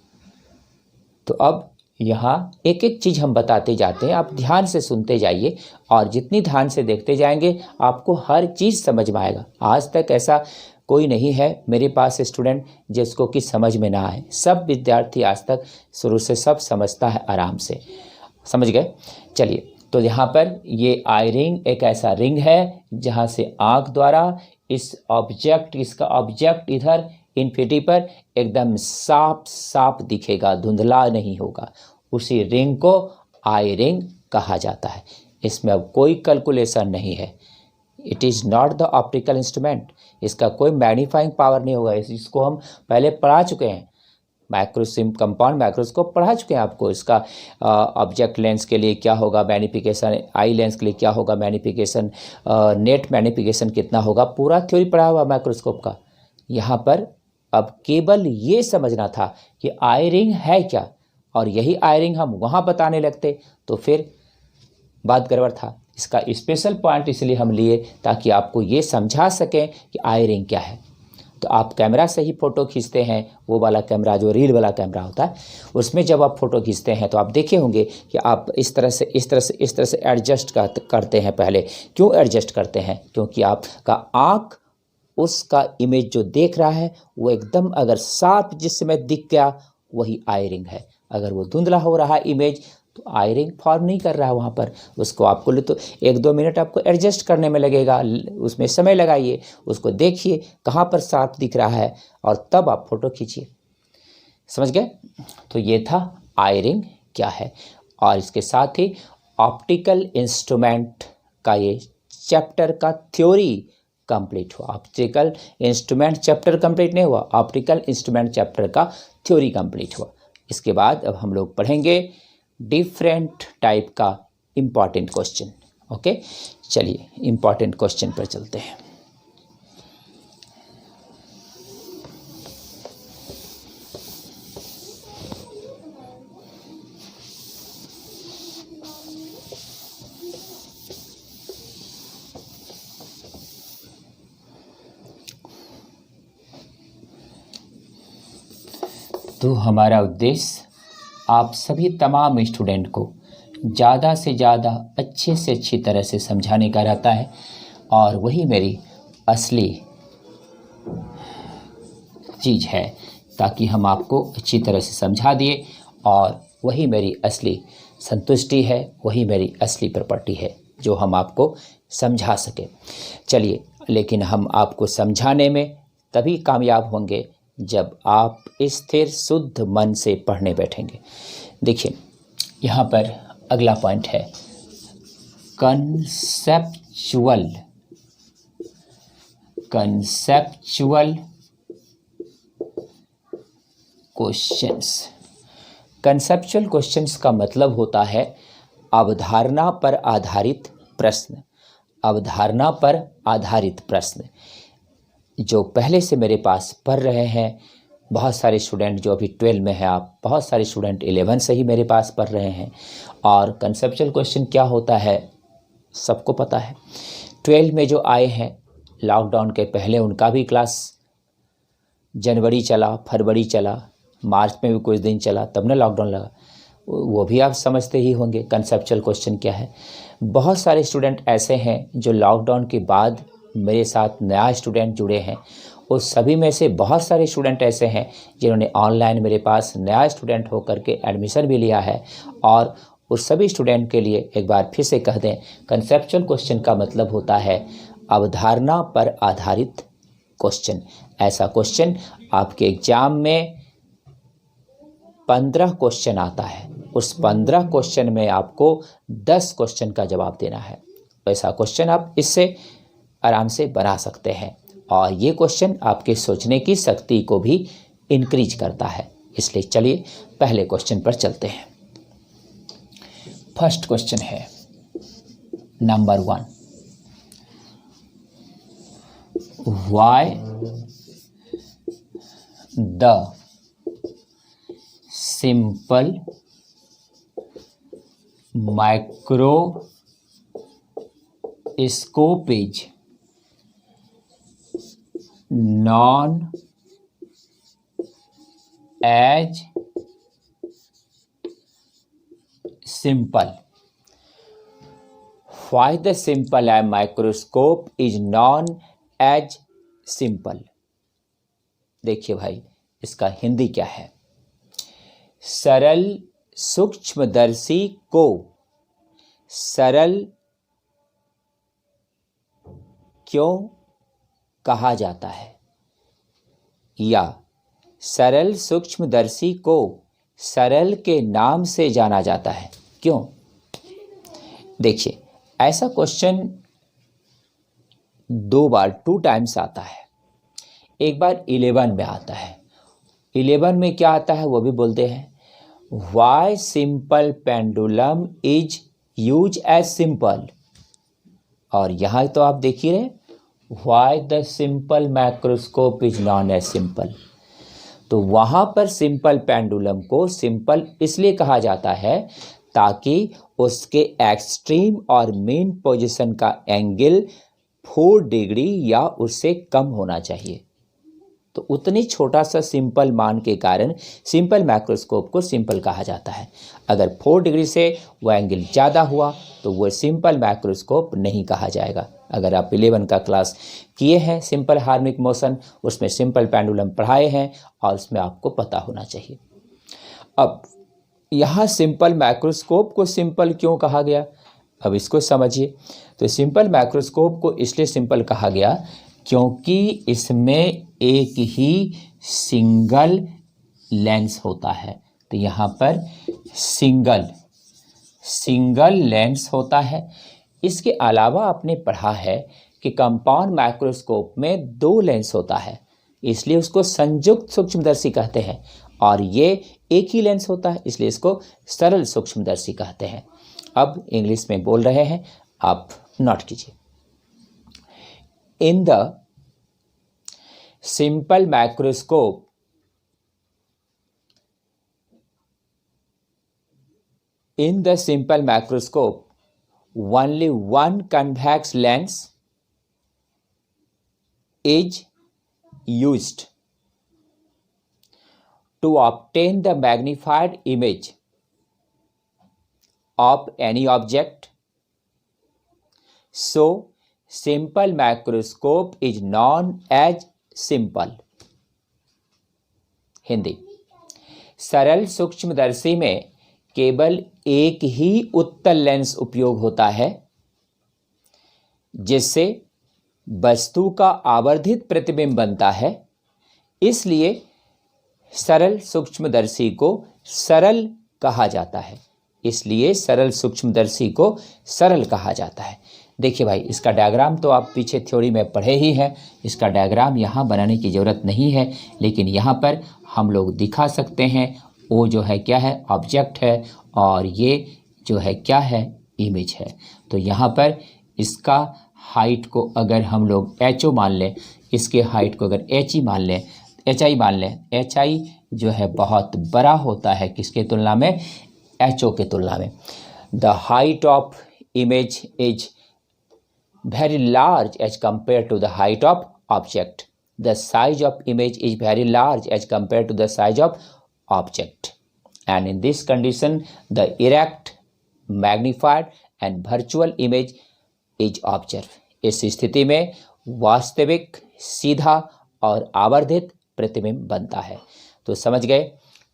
तो अब यहाँ एक एक चीज़ हम बताते जाते हैं, आप ध्यान से सुनते जाइए, और जितनी ध्यान से देखते जाएंगे आपको हर चीज़ समझ में आएगा। आज तक ऐसा कोई नहीं है मेरे पास स्टूडेंट जिसको कि समझ में ना आए। सब विद्यार्थी आज तक शुरू से सब समझता है आराम से। समझ गए? चलिए, तो यहाँ पर ये आई रिंग एक ऐसा रिंग है जहाँ से आँख द्वारा इस ऑब्जेक्ट, इसका ऑब्जेक्ट इधर इन्फिनिटी पर एकदम साफ साफ दिखेगा, धुंधला नहीं होगा। उसी रिंग को आई रिंग कहा जाता है। इसमें अब कोई कैलकुलेशन नहीं है। It is not the optical instrument, इसका कोई मैग्नीफाइंग पावर नहीं होगा। इसको हम पहले पढ़ा चुके हैं, कंपाउंड माइक्रोस्कोप पढ़ा चुके हैं आपको। इसका ऑब्जेक्ट लेंस के लिए क्या होगा मैग्नीफिकेशन, आई लेंस के लिए क्या होगा मैग्नीफिकेशन, नेट मैग्नीफिकेशन कितना होगा, पूरा थ्योरी पढ़ा हुआ माइक्रोस्कोप का। यहाँ पर अब केवल ये समझना था कि आई रिंग है क्या, और यही आई रिंग हम वहाँ बताने लगते तो फिर बात गड़बड़ था। इसका स्पेशल पॉइंट इसलिए हम लिए ताकि आपको ये समझा सकें कि आई रिंग क्या है। तो आप कैमरा से ही फ़ोटो खींचते हैं, वो वाला कैमरा जो रील वाला कैमरा होता है, उसमें जब आप फ़ोटो खींचते हैं तो आप देखे होंगे कि आप इस तरह से एडजस्ट करते हैं। पहले क्यों एडजस्ट करते हैं? क्योंकि आपका आँख उसका इमेज जो देख रहा है वो एकदम अगर साफ जिस समय दिख गया वही आई रिंग है। अगर वो धुंधला हो रहा है इमेज तो आई रिंग फॉर्म नहीं कर रहा है वहाँ पर। उसको आपको ले तो 1-2 मिनट आपको एडजस्ट करने में लगेगा, उसमें समय लगाइए, उसको देखिए कहाँ पर साफ दिख रहा है और तब आप फ़ोटो खींचिए। समझ गए? तो ये था आई रिंग क्या है, और इसके साथ ही ऑप्टिकल इंस्ट्रूमेंट का ये चैप्टर का थ्योरी कंप्लीट हुआ। ऑप्टिकल इंस्ट्रूमेंट चैप्टर कंप्लीट नहीं हुआ, ऑप्टिकल इंस्ट्रूमेंट चैप्टर का थ्योरी कंप्लीट हुआ। इसके बाद अब हम लोग पढ़ेंगे डिफरेंट टाइप का इम्पॉर्टेंट क्वेश्चन। ओके, चलिए इम्पॉर्टेंट क्वेश्चन पर चलते हैं। तो हमारा उद्देश्य आप सभी तमाम स्टूडेंट को ज़्यादा से ज़्यादा अच्छे से अच्छी तरह से समझाने का रहता है, और वही मेरी असली चीज़ है, ताकि हम आपको अच्छी तरह से समझा दिए, और वही मेरी असली संतुष्टि है, वही मेरी असली प्रॉपर्टी है जो हम आपको समझा सके। चलिए, लेकिन हम आपको समझाने में तभी कामयाब होंगे जब आप स्थिर शुद्ध मन से पढ़ने बैठेंगे। देखिए, यहाँ पर अगला पॉइंट है कंसेप्चुअल क्वेश्चंस। कंसेप्चुअल क्वेश्चंस का मतलब होता है अवधारणा पर आधारित प्रश्न। अवधारणा पर आधारित प्रश्न जो पहले से मेरे पास पढ़ रहे हैं, बहुत सारे स्टूडेंट जो अभी 12 में है, आप बहुत सारे स्टूडेंट 11 से ही मेरे पास पढ़ रहे हैं। और कंसेप्चुअल क्वेश्चन क्या होता है सबको पता है। 12 में जो आए हैं लॉकडाउन के पहले, उनका भी क्लास जनवरी चला, फरवरी चला, मार्च में भी कुछ दिन चला, तब ना लॉकडाउन लगा, वो भी आप समझते ही होंगे कंसेप्चुअल क्वेश्चन क्या है। बहुत सारे स्टूडेंट ऐसे हैं जो लॉकडाउन के बाद मेरे साथ नया स्टूडेंट जुड़े हैं, उस सभी में से बहुत सारे स्टूडेंट ऐसे हैं जिन्होंने ऑनलाइन मेरे पास नया स्टूडेंट होकर के एडमिशन भी लिया है। और उस सभी स्टूडेंट के लिए एक बार फिर से कह दें, कंसेप्चुअल क्वेश्चन का मतलब होता है अवधारणा पर आधारित क्वेश्चन। ऐसा क्वेश्चन आपके एग्जाम में 15 क्वेश्चन आता है, उस 15 क्वेश्चन में आपको 10 क्वेश्चन का जवाब देना है। ऐसा क्वेश्चन आप इससे आराम से बना सकते हैं, और ये क्वेश्चन आपके सोचने की शक्ति को भी इंक्रीज करता है। इसलिए चलिए पहले क्वेश्चन पर चलते हैं। फर्स्ट क्वेश्चन है number 1, why the simple microscope is known as simple? Why the simple microscope is known as simple? देखिए भाई, इसका हिंदी क्या है। सरल सूक्ष्मदर्शी को सरल क्यों कहा जाता है, या सरल सूक्ष्मदर्शी को सरल के नाम से जाना जाता है, क्यों? देखिए, ऐसा क्वेश्चन 2 टाइम्स आता है। एक बार 11 में आता है। 11 में क्या आता है वो भी बोलते हैं, why simple pendulum is use as simple. और यहाँ तो आप देख ही रहे, why the simple microscope is known as simple. तो वहाँ पर सिंपल पेंडुलम को सिंपल इसलिए कहा जाता है ताकि उसके एक्सट्रीम और मीन पोजीशन का एंगल 4 डिग्री या उससे कम होना चाहिए। तो उतनी छोटा सा सिंपल मान के कारण सिंपल माइक्रोस्कोप को सिंपल कहा जाता है। अगर 4 डिग्री से वो एंगल ज़्यादा हुआ तो वो सिंपल माइक्रोस्कोप नहीं कहा जाएगा। अगर आप 11 का क्लास किए हैं सिंपल हार्मोनिक मोशन, उसमें सिंपल पेंडुलम पढ़ाए हैं और उसमें आपको पता होना चाहिए। अब यहाँ सिंपल माइक्रोस्कोप को सिंपल क्यों कहा गया, अब इसको समझिए। तो सिंपल माइक्रोस्कोप को इसलिए सिंपल कहा गया क्योंकि इसमें एक ही सिंगल लेंस होता है। तो यहाँ पर सिंगल लेंस होता है। इसके अलावा आपने पढ़ा है कि कंपाउंड माइक्रोस्कोप में 2 लेंस होता है। इसलिए उसको संयुक्त सूक्ष्मदर्शी कहते हैं, और ये एक ही लेंस होता है इसलिए इसको सरल सूक्ष्मदर्शी कहते हैं। अब इंग्लिश में बोल रहे हैं, आप नोट कीजिए। In the simple microscope, only one convex lens is used to obtain the magnified image of any object. So, simple microscope is known as simple. Hindi, सरल सूक्ष्मदर्शी में केवल एक ही उत्तल लेंस उपयोग होता है जिससे वस्तु का आवर्धित प्रतिबिंब बनता है, इसलिए सरल सूक्ष्मदर्शी को सरल कहा जाता है। देखिए भाई, इसका डायग्राम तो आप पीछे थ्योरी में पढ़े ही हैं, इसका डायग्राम यहाँ बनाने की ज़रूरत नहीं है, लेकिन यहाँ पर हम लोग दिखा सकते हैं। वो जो है क्या है, ऑब्जेक्ट है, और ये जो है क्या है, इमेज है। तो यहाँ पर इसका हाइट को अगर हम लोग HO मान लें, इसके हाइट को अगर HI मान लें, HI मान लें, HI जो है बहुत बड़ा होता है किसके तुलना में, HO के तुलना में। The height of image is very large as compared to the height of object. The size of image is very large as compared to the size of object. And in this condition, the erect, magnified and virtual image is observed. इस स्थिति में वास्तविक, सीधा और आवर्धित प्रतिबिंब बनता है। तो समझ गए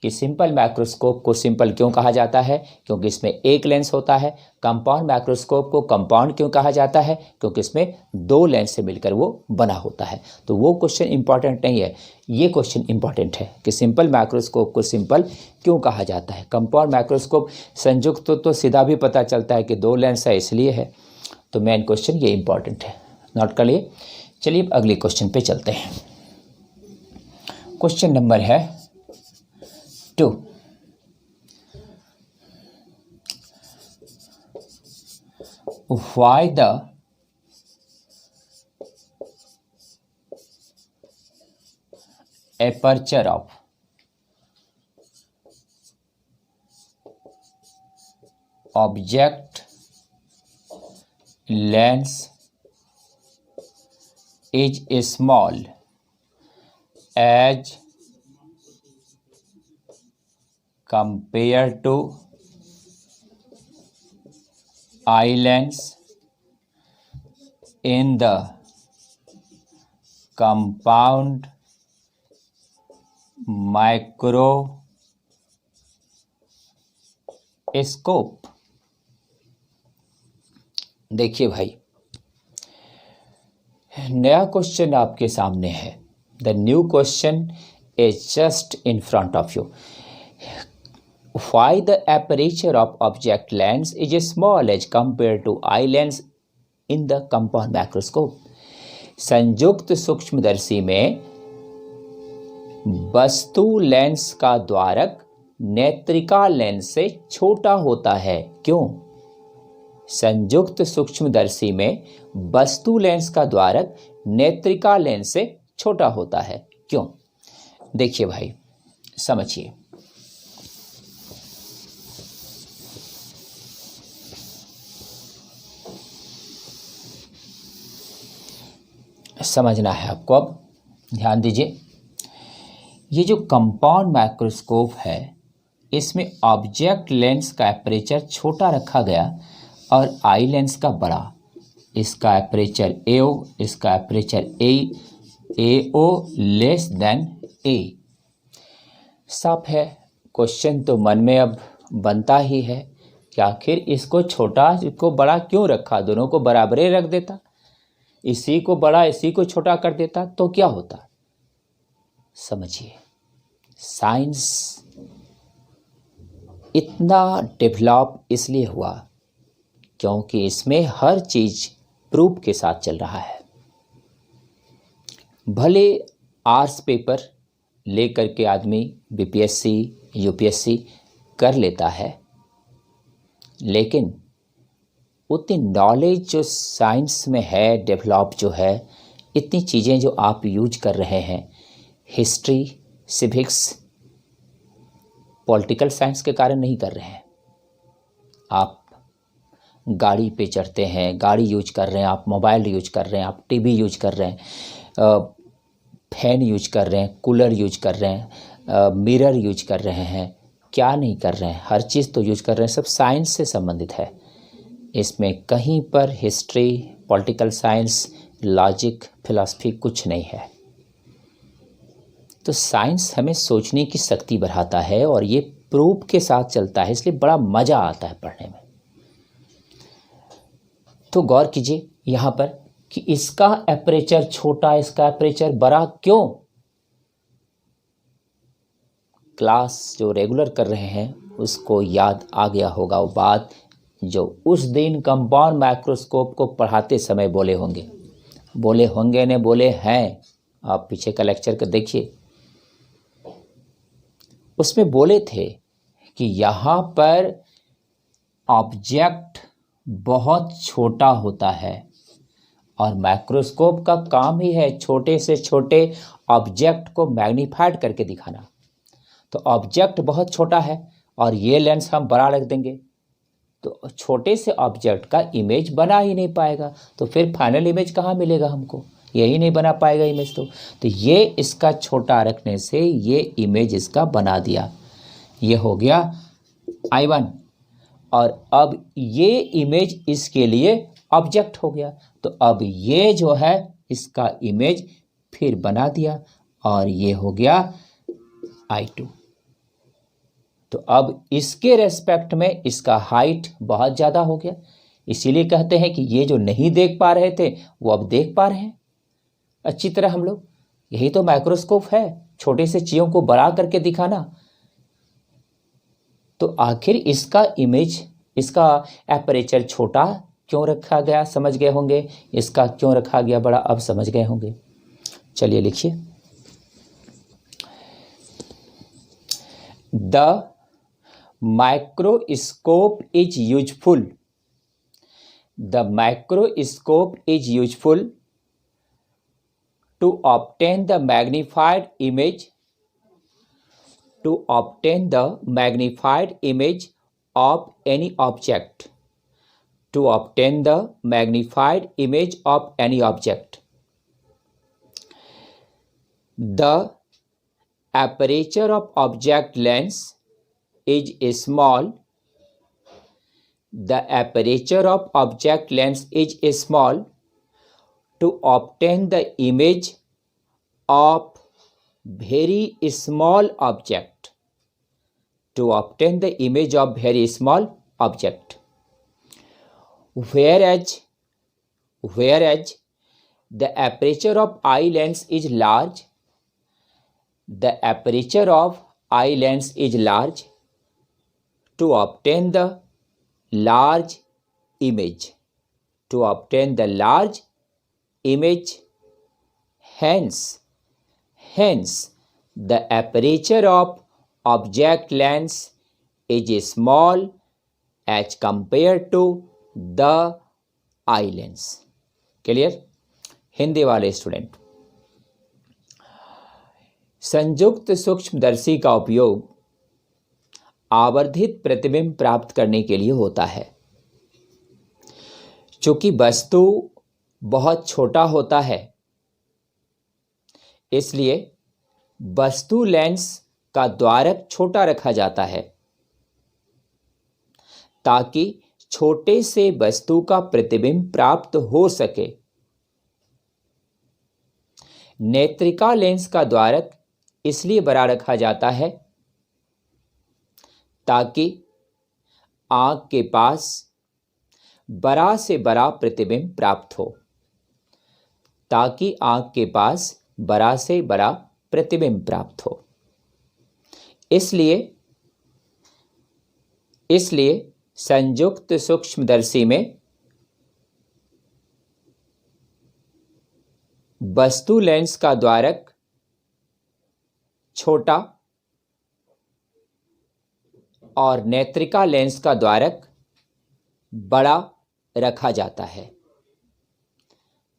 कि सिंपल माइक्रोस्कोप को सिंपल क्यों कहा जाता है, क्योंकि इसमें एक लेंस होता है। कंपाउंड माइक्रोस्कोप को कंपाउंड क्यों कहा जाता है, क्योंकि इसमें दो लेंस से मिलकर वो बना होता है। तो वो क्वेश्चन इंपॉर्टेंट नहीं है, ये क्वेश्चन इंपॉर्टेंट है कि सिंपल माइक्रोस्कोप को सिंपल क्यों कहा जाता है। कंपाउंड माइक्रोस्कोप संयुक्त तो सीधा भी पता चलता है कि दो लेंस है इसलिए है। तो मेन क्वेश्चन ये इंपॉर्टेंट है, नोट कर लिए। चलिए अगले क्वेश्चन पे चलते हैं। क्वेश्चन नंबर है 2। Why the aperture of object lens is small as compared to eye lens in the compound microscope। देखिए भाई, नया क्वेश्चन आपके सामने है। The new question is just in front of you. Why the aperture of object lens is small as compared to eye lens in the compound microscope? संयुक्त सूक्ष्मदर्शी में वस्तु लेंस का द्वारक नेत्रिका लेंस से छोटा होता है। क्यों? संयुक्त सूक्ष्मदर्शी में वस्तु लेंस का द्वारक नेत्रिका लेंस से छोटा होता है। क्यों? देखिए भाई, समझिए। समझना है आपको, अब ध्यान दीजिए। ये जो कंपाउंड माइक्रोस्कोप है, इसमें ऑब्जेक्ट लेंस का एपरेचर छोटा रखा गया और आई लेंस का बड़ा। इसका एपरेचर AO, इसका aperture AO less than A। साफ है, क्वेश्चन तो मन में अब बनता ही है कि आखिर इसको छोटा इसको बड़ा क्यों रखा, दोनों को बराबरे रख देता, इसी को बड़ा इसी को छोटा कर देता तो क्या होता। समझिए, साइंस इतना डेवलप इसलिए हुआ क्योंकि इसमें हर चीज प्रूफ के साथ चल रहा है। भले आर्ट्स पेपर ले करके आदमी बीपीएससी यूपीएससी कर लेता है, लेकिन उतनी नॉलेज जो साइंस में है डेवलप जो है, इतनी चीज़ें जो आप यूज कर रहे हैं हिस्ट्री, सिविक्स, पॉलिटिकल साइंस के कारण नहीं कर रहे हैं। आप गाड़ी पे चढ़ते हैं, गाड़ी यूज कर रहे हैं, आप मोबाइल यूज कर रहे हैं, आप टीवी यूज कर रहे हैं, फैन यूज कर रहे हैं, कूलर यूज कर रहे हैं, मिरर यूज कर रहे हैं, क्या नहीं कर रहे हैं, हर चीज़ तो यूज कर रहे हैं। सब साइंस से संबंधित है। इसमें कहीं पर history, political science, logic, philosophy कुछ नहीं है। तो साइंस हमें सोचने की शक्ति बढ़ाता है और ये प्रूफ के साथ चलता है, इसलिए बड़ा मज़ा आता है पढ़ने में। तो गौर कीजिए यहाँ पर कि इसका एपरेचर छोटा, इसका एपरेचर बड़ा, क्यों? क्लास जो रेगुलर कर रहे हैं उसको याद आ गया होगा वो बात जो उस दिन कंपाउंड माइक्रोस्कोप को पढ़ाते समय बोले होंगे ने बोले हैं। आप पीछे का लेक्चर को देखिए, उसमें बोले थे कि यहाँ पर ऑब्जेक्ट बहुत छोटा होता है और माइक्रोस्कोप का काम ही है छोटे से छोटे ऑब्जेक्ट को मैग्नीफाइड करके दिखाना। तो ऑब्जेक्ट बहुत छोटा है और ये लेंस हम बड़ा रख देंगे तो छोटे से ऑब्जेक्ट का इमेज बना ही नहीं पाएगा, तो फिर फाइनल इमेज कहाँ मिलेगा हमको? यही नहीं बना पाएगा इमेज। तो ये इसका छोटा रखने से ये इमेज इसका बना दिया, ये हो गया I1। और अब ये इमेज इसके लिए ऑब्जेक्ट हो गया, तो अब ये जो है इसका इमेज फिर बना दिया और ये हो गया I2। तो अब इसके रेस्पेक्ट में इसका हाइट बहुत ज़्यादा हो गया, इसीलिए कहते हैं कि ये जो नहीं देख पा रहे थे वो अब देख पा रहे हैं अच्छी तरह हम लोग। यही तो माइक्रोस्कोप है, छोटे से चीज़ों को बड़ा करके दिखाना। तो आखिर इसका इमेज, इसका एपरेचर छोटा क्यों रखा गया समझ गए होंगे, इसका क्यों रखा गया बड़ा अब समझ गए होंगे। चलिए लिखिए, the microscope is useful. The microscope is useful to obtain the magnified image of any object. To obtain the magnified image of any object. The aperture of object lens is small. The aperture of object lens is small to obtain the image of very small object. To obtain the image of very small object. Whereas the aperture of eye lens is large. The aperture of eye lens is large to obtain the large image. To obtain the large image, hence the aperture of object lens is small as compared to the eye lens. Clear? Hindi वाले student, संयुक्त सूक्ष्मदर्शी का उपयोग आवर्धित प्रतिबिंब प्राप्त करने के लिए होता है। चूंकि वस्तु बहुत छोटा होता है, इसलिए वस्तु लेंस का द्वारक छोटा रखा जाता है ताकि छोटे से वस्तु का प्रतिबिंब प्राप्त हो सके। नेत्रिका लेंस का द्वारक इसलिए बड़ा रखा जाता है ताकि आंख के पास बड़ा से बड़ा प्रतिबिंब प्राप्त हो, ताकि आंख के पास बड़ा से बड़ा प्रतिबिंब प्राप्त हो। इसलिए संयुक्त सूक्ष्मदर्शी में वस्तु लेंस का द्वारक छोटा और नेत्रिका लेंस का द्वारक बड़ा रखा जाता है।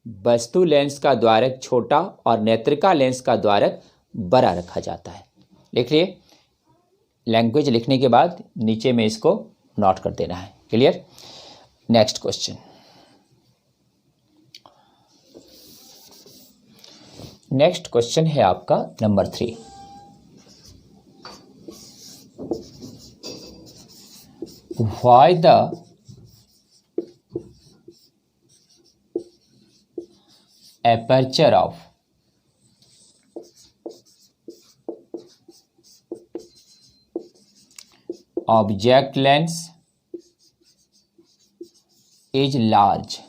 वस्तु लेंस का द्वारक छोटा और नेत्रिका लेंस का द्वारक बड़ा रखा जाता है। लिख लिए। लैंग्वेज लिखने के बाद नीचे में इसको नोट कर देना है। Clear. Next question. Next question है आपका number 3। Why the aperture of object lens is large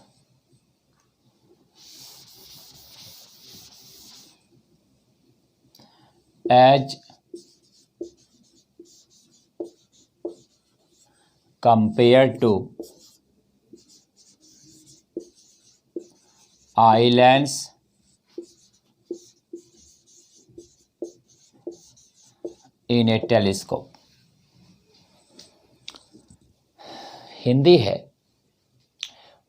as compared to eye lens in a telescope। Hindi है,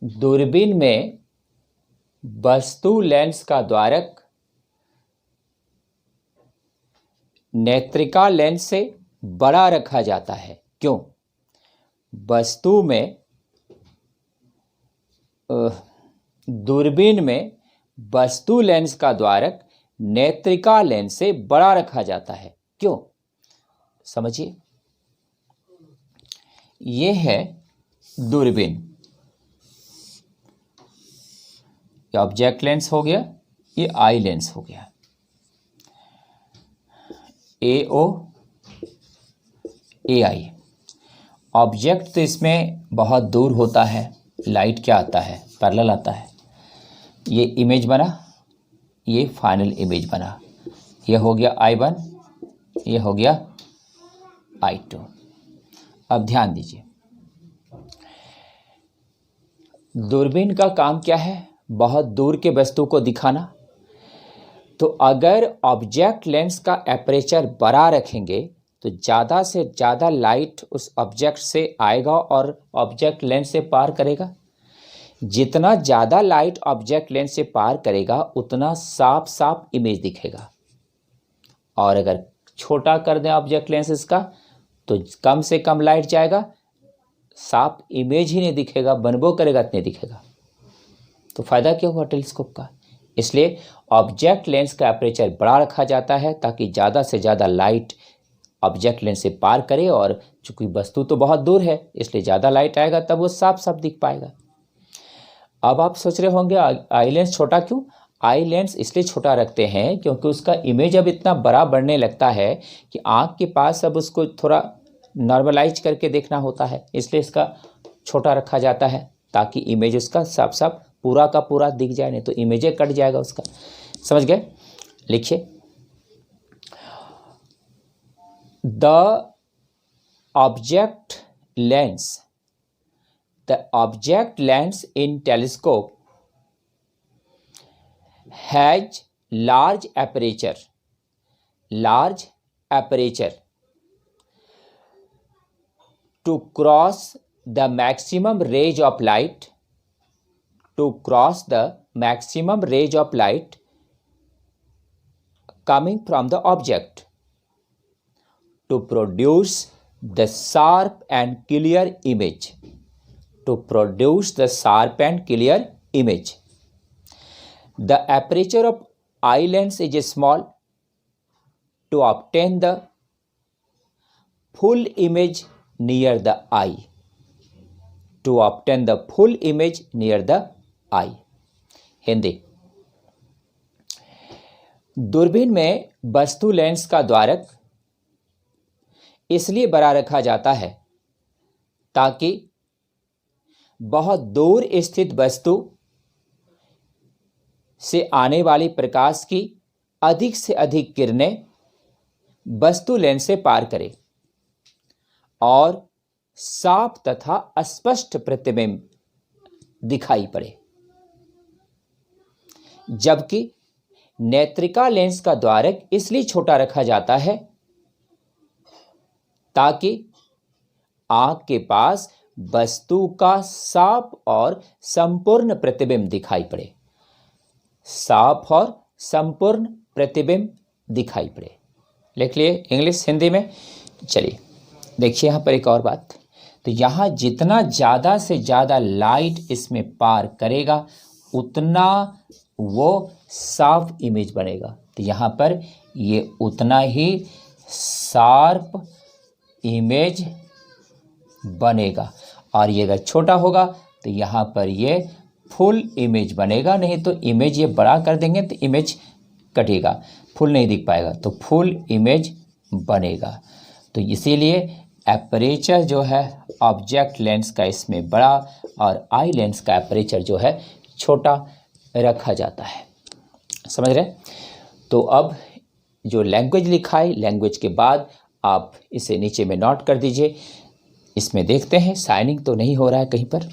दूरबीन में वस्तु लेंस का द्वारक नेत्रिका लेंस से बड़ा रखा जाता है। क्यों? वस्तु में दूरबीन में वस्तु लेंस का द्वारक नेत्रिका लेंस से बड़ा रखा जाता है। क्यों? समझिए। यह है दूरबीन, ये ऑब्जेक्ट लेंस हो गया, ये आई लेंस हो गया। AO AI। ऑब्जेक्ट तो इसमें बहुत दूर होता है, लाइट क्या आता है, पैरेलल आता है। ये इमेज बना, ये फाइनल इमेज बना। ये हो गया I1, ये हो गया I2। अब ध्यान दीजिए, दूरबीन का काम क्या है? बहुत दूर के वस्तु को दिखाना। तो अगर ऑब्जेक्ट लेंस का एपरेचर बड़ा रखेंगे तो ज़्यादा से ज़्यादा लाइट उस ऑब्जेक्ट से आएगा और ऑब्जेक्ट लेंस से पार करेगा। जितना ज़्यादा लाइट ऑब्जेक्ट लेंस से पार करेगा उतना साफ साफ इमेज दिखेगा। और अगर छोटा कर दें ऑब्जेक्ट लेंस इसका तो कम से कम लाइट जाएगा, साफ इमेज ही नहीं दिखेगा, बनबो करेगा इतने दिखेगा। तो फायदा क्या हुआ टेलीस्कोप का? इसलिए ऑब्जेक्ट लेंस का एपरेचर बड़ा रखा जाता है ताकि ज़्यादा से ज़्यादा लाइट ऑब्जेक्ट लेंस से पार करे। और चूंकि वस्तु तो बहुत दूर है इसलिए ज़्यादा लाइट आएगा तब वो साफ साफ दिख पाएगा। अब आप सोच रहे होंगे आई लेंस छोटा क्यों? आई लेंस इसलिए छोटा रखते हैं क्योंकि उसका इमेज अब इतना बड़ा बढ़ने लगता है कि आँख के पास अब उसको थोड़ा नॉर्मलाइज करके देखना होता है, इसलिए इसका छोटा रखा जाता है ताकि इमेज उसका साफ साफ पूरा का पूरा दिख जाए, नहीं तो इमेज कट जाएगा उसका। समझ गए? लिखिए। The object lens in telescope has large aperture to cross the maximum range of light coming from the object to produce the sharp and clear image. The aperture of eye lens is small to obtain the full image near the eye. Hindi. दूरबीन में वस्तु lens का द्वारक इसलिए बड़ा रखा जाता है ताकि बहुत दूर स्थित वस्तु से आने वाली प्रकाश की अधिक से अधिक किरणें वस्तु लेंस से पार करे और साफ तथा स्पष्ट प्रतिबिंब दिखाई पड़े। जबकि नेत्रिका लेंस का द्वारक इसलिए छोटा रखा जाता है ताकि आंख के पास वस्तु का साफ और संपूर्ण प्रतिबिंब दिखाई पड़े, साफ और संपूर्ण प्रतिबिंब दिखाई पड़े। लिख लिए इंग्लिश हिंदी में। चलिए देखिए यहाँ पर एक और बात, तो यहाँ जितना ज़्यादा से ज़्यादा लाइट इसमें पार करेगा उतना वो साफ इमेज बनेगा। तो यहाँ पर ये उतना ही शार्प इमेज बनेगा, और ये अगर छोटा होगा तो यहाँ पर ये फुल इमेज बनेगा। नहीं तो इमेज ये बड़ा कर देंगे तो इमेज कटेगा, फुल नहीं दिख पाएगा, तो फुल इमेज बनेगा। तो इसीलिए एपरेचर जो है ऑब्जेक्ट लेंस का इसमें बड़ा और आई लेंस का एपरेचर जो है छोटा रखा जाता है। समझ रहे? तो अब जो लैंग्वेज लिखा है, लैंग्वेज के बाद आप इसे नीचे में नोट कर दीजिए। इसमें देखते हैं साइनिंग तो नहीं हो रहा है कहीं पर।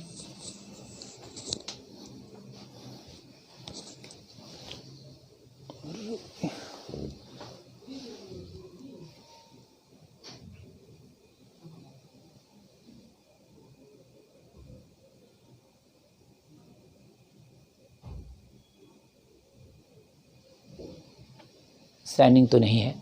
साइनिंग तो नहीं है।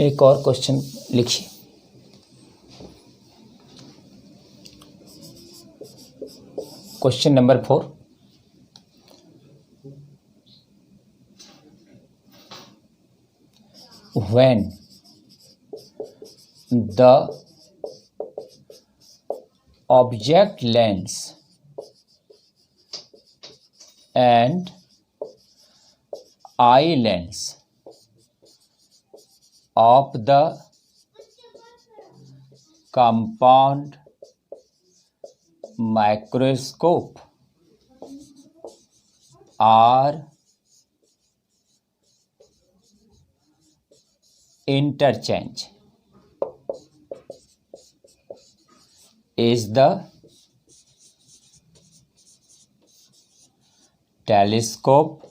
एक और क्वेश्चन लिखिए। Question number 4, when the object lens and eye lens of the compound microscope are interchange is the telescope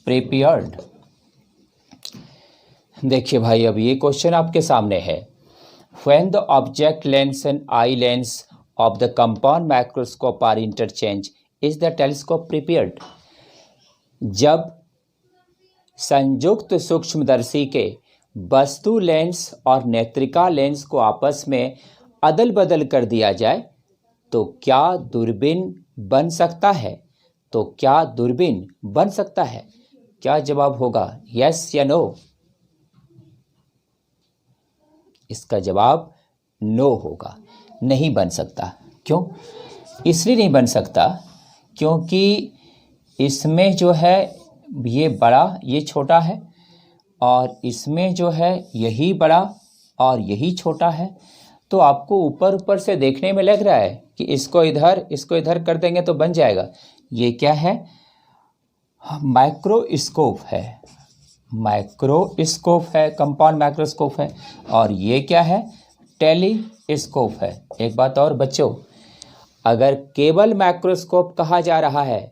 prepared। देखिए भाई, अब ये क्वेश्चन आपके सामने है। When the object lens and eye lens of the compound microscope are interchanged, is the telescope prepared? जब संयुक्त सूक्ष्मदर्शी के वस्तु लेंस और नेत्रिका लेंस को आपस में अदल बदल कर दिया जाए तो क्या दूरबीन बन सकता है? तो क्या दूरबीन बन सकता है? क्या जवाब होगा, यस या नो? इसका जवाब नो होगा, नहीं बन सकता। क्यों? इसलिए नहीं बन सकता क्योंकि इसमें जो है ये बड़ा, ये छोटा है, और इसमें जो है यही बड़ा और यही छोटा है। तो आपको ऊपर ऊपर से देखने में लग रहा है कि इसको इधर कर देंगे तो बन जाएगा। ये क्या है? माइक्रोस्कोप है, माइक्रोस्कोप है, कंपाउंड माइक्रोस्कोप है। और ये क्या है? टेलीस्कोप है। एक बात और बच्चों, अगर केवल माइक्रोस्कोप कहा जा रहा है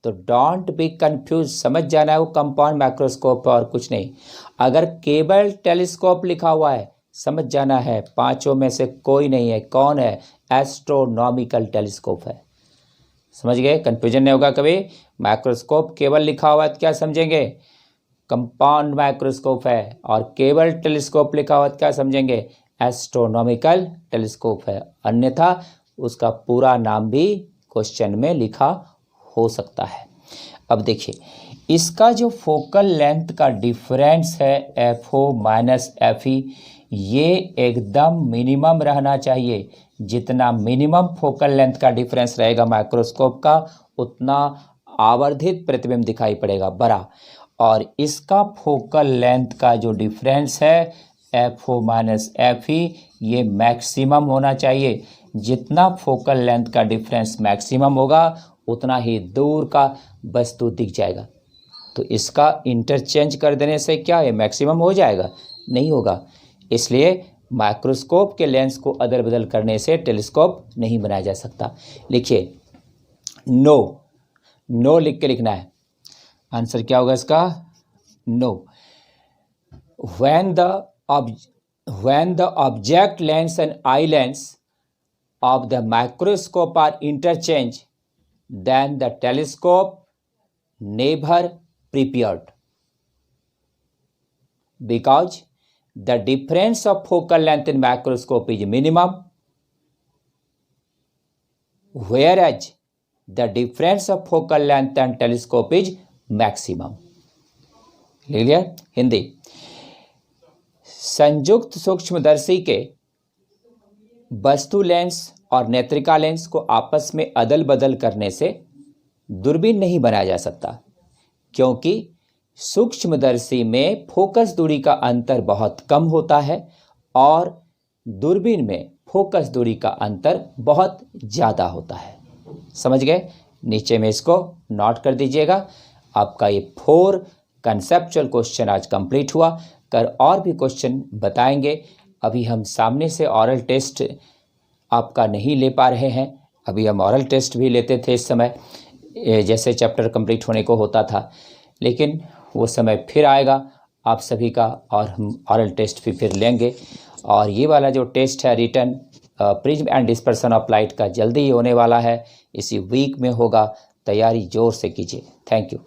तो डोंट बी कंफ्यूज, समझ जाना है वो कंपाउंड माइक्रोस्कोप और कुछ नहीं। अगर केवल टेलीस्कोप लिखा हुआ है, समझ जाना है पांचों में से कोई नहीं है। कौन है? एस्ट्रोनॉमिकल टेलीस्कोप है। समझ गए? कंफ्यूजन नहीं होगा कभी। माइक्रोस्कोप केवल लिखा हुआ है तो क्या समझेंगे? कंपाउंड माइक्रोस्कोप है, और केवल टेलीस्कोप लिखा हुआ तो क्या समझेंगे? एस्ट्रोनॉमिकल टेलीस्कोप है। अन्यथा उसका पूरा नाम भी क्वेश्चन में लिखा हो सकता है। अब देखिए, इसका जो फोकल लेंथ का डिफरेंस है FO माइनस FE, ये एकदम मिनिमम रहना चाहिए। जितना मिनिमम फोकल लेंथ का डिफरेंस रहेगा माइक्रोस्कोप का, उतना आवर्धित प्रतिबिंब दिखाई पड़ेगा, बड़ा। और इसका फोकल लेंथ का जो डिफरेंस है FO माइनस FE, ये मैक्सिमम होना चाहिए। जितना फोकल लेंथ का डिफरेंस मैक्सिमम होगा उतना ही दूर का वस्तु दिख जाएगा। तो इसका इंटरचेंज कर देने से क्या है, मैक्सिमम हो जाएगा? नहीं होगा। इसलिए माइक्रोस्कोप के लेंस को अदल बदल करने से टेलीस्कोप नहीं बनाया जा सकता। लिखिए नो, नो लिख के लिखना है। आंसर क्या होगा इसका? No. when the object lens and eye lens of the microscope are interchanged, then the telescope never prepared, because the difference of focal length in microscope is minimum, whereas the difference of focal length and telescope is maximum। ले लिया? हिंदी। संयुक्त सूक्ष्मदर्शी के वस्तु lens और नेत्रिका lens को आपस में अदल बदल करने से दूरबीन नहीं बनाया जा सकता, क्योंकि सूक्ष्मदर्शी में फोकस दूरी का अंतर बहुत कम होता है और दूरबीन में फोकस दूरी का अंतर बहुत ज़्यादा होता है। समझ गए? नीचे में इसको नोट कर दीजिएगा। आपका ये 4 कंसेप्चुअल क्वेश्चन आज कंप्लीट हुआ। कर और भी क्वेश्चन बताएंगे। अभी हम सामने से ऑरल टेस्ट आपका नहीं ले पा रहे हैं। अभी हम ऑरल टेस्ट भी लेते थे इस समय, जैसे चैप्टर कंप्लीट होने को होता था, लेकिन वो समय फिर आएगा आप सभी का और हम ऑरल टेस्ट भी फिर लेंगे। और ये वाला जो टेस्ट है return prism and dispersion of light का जल्दी ही होने वाला है, इसी वीक में होगा। तैयारी जोर से कीजिए। Thank you.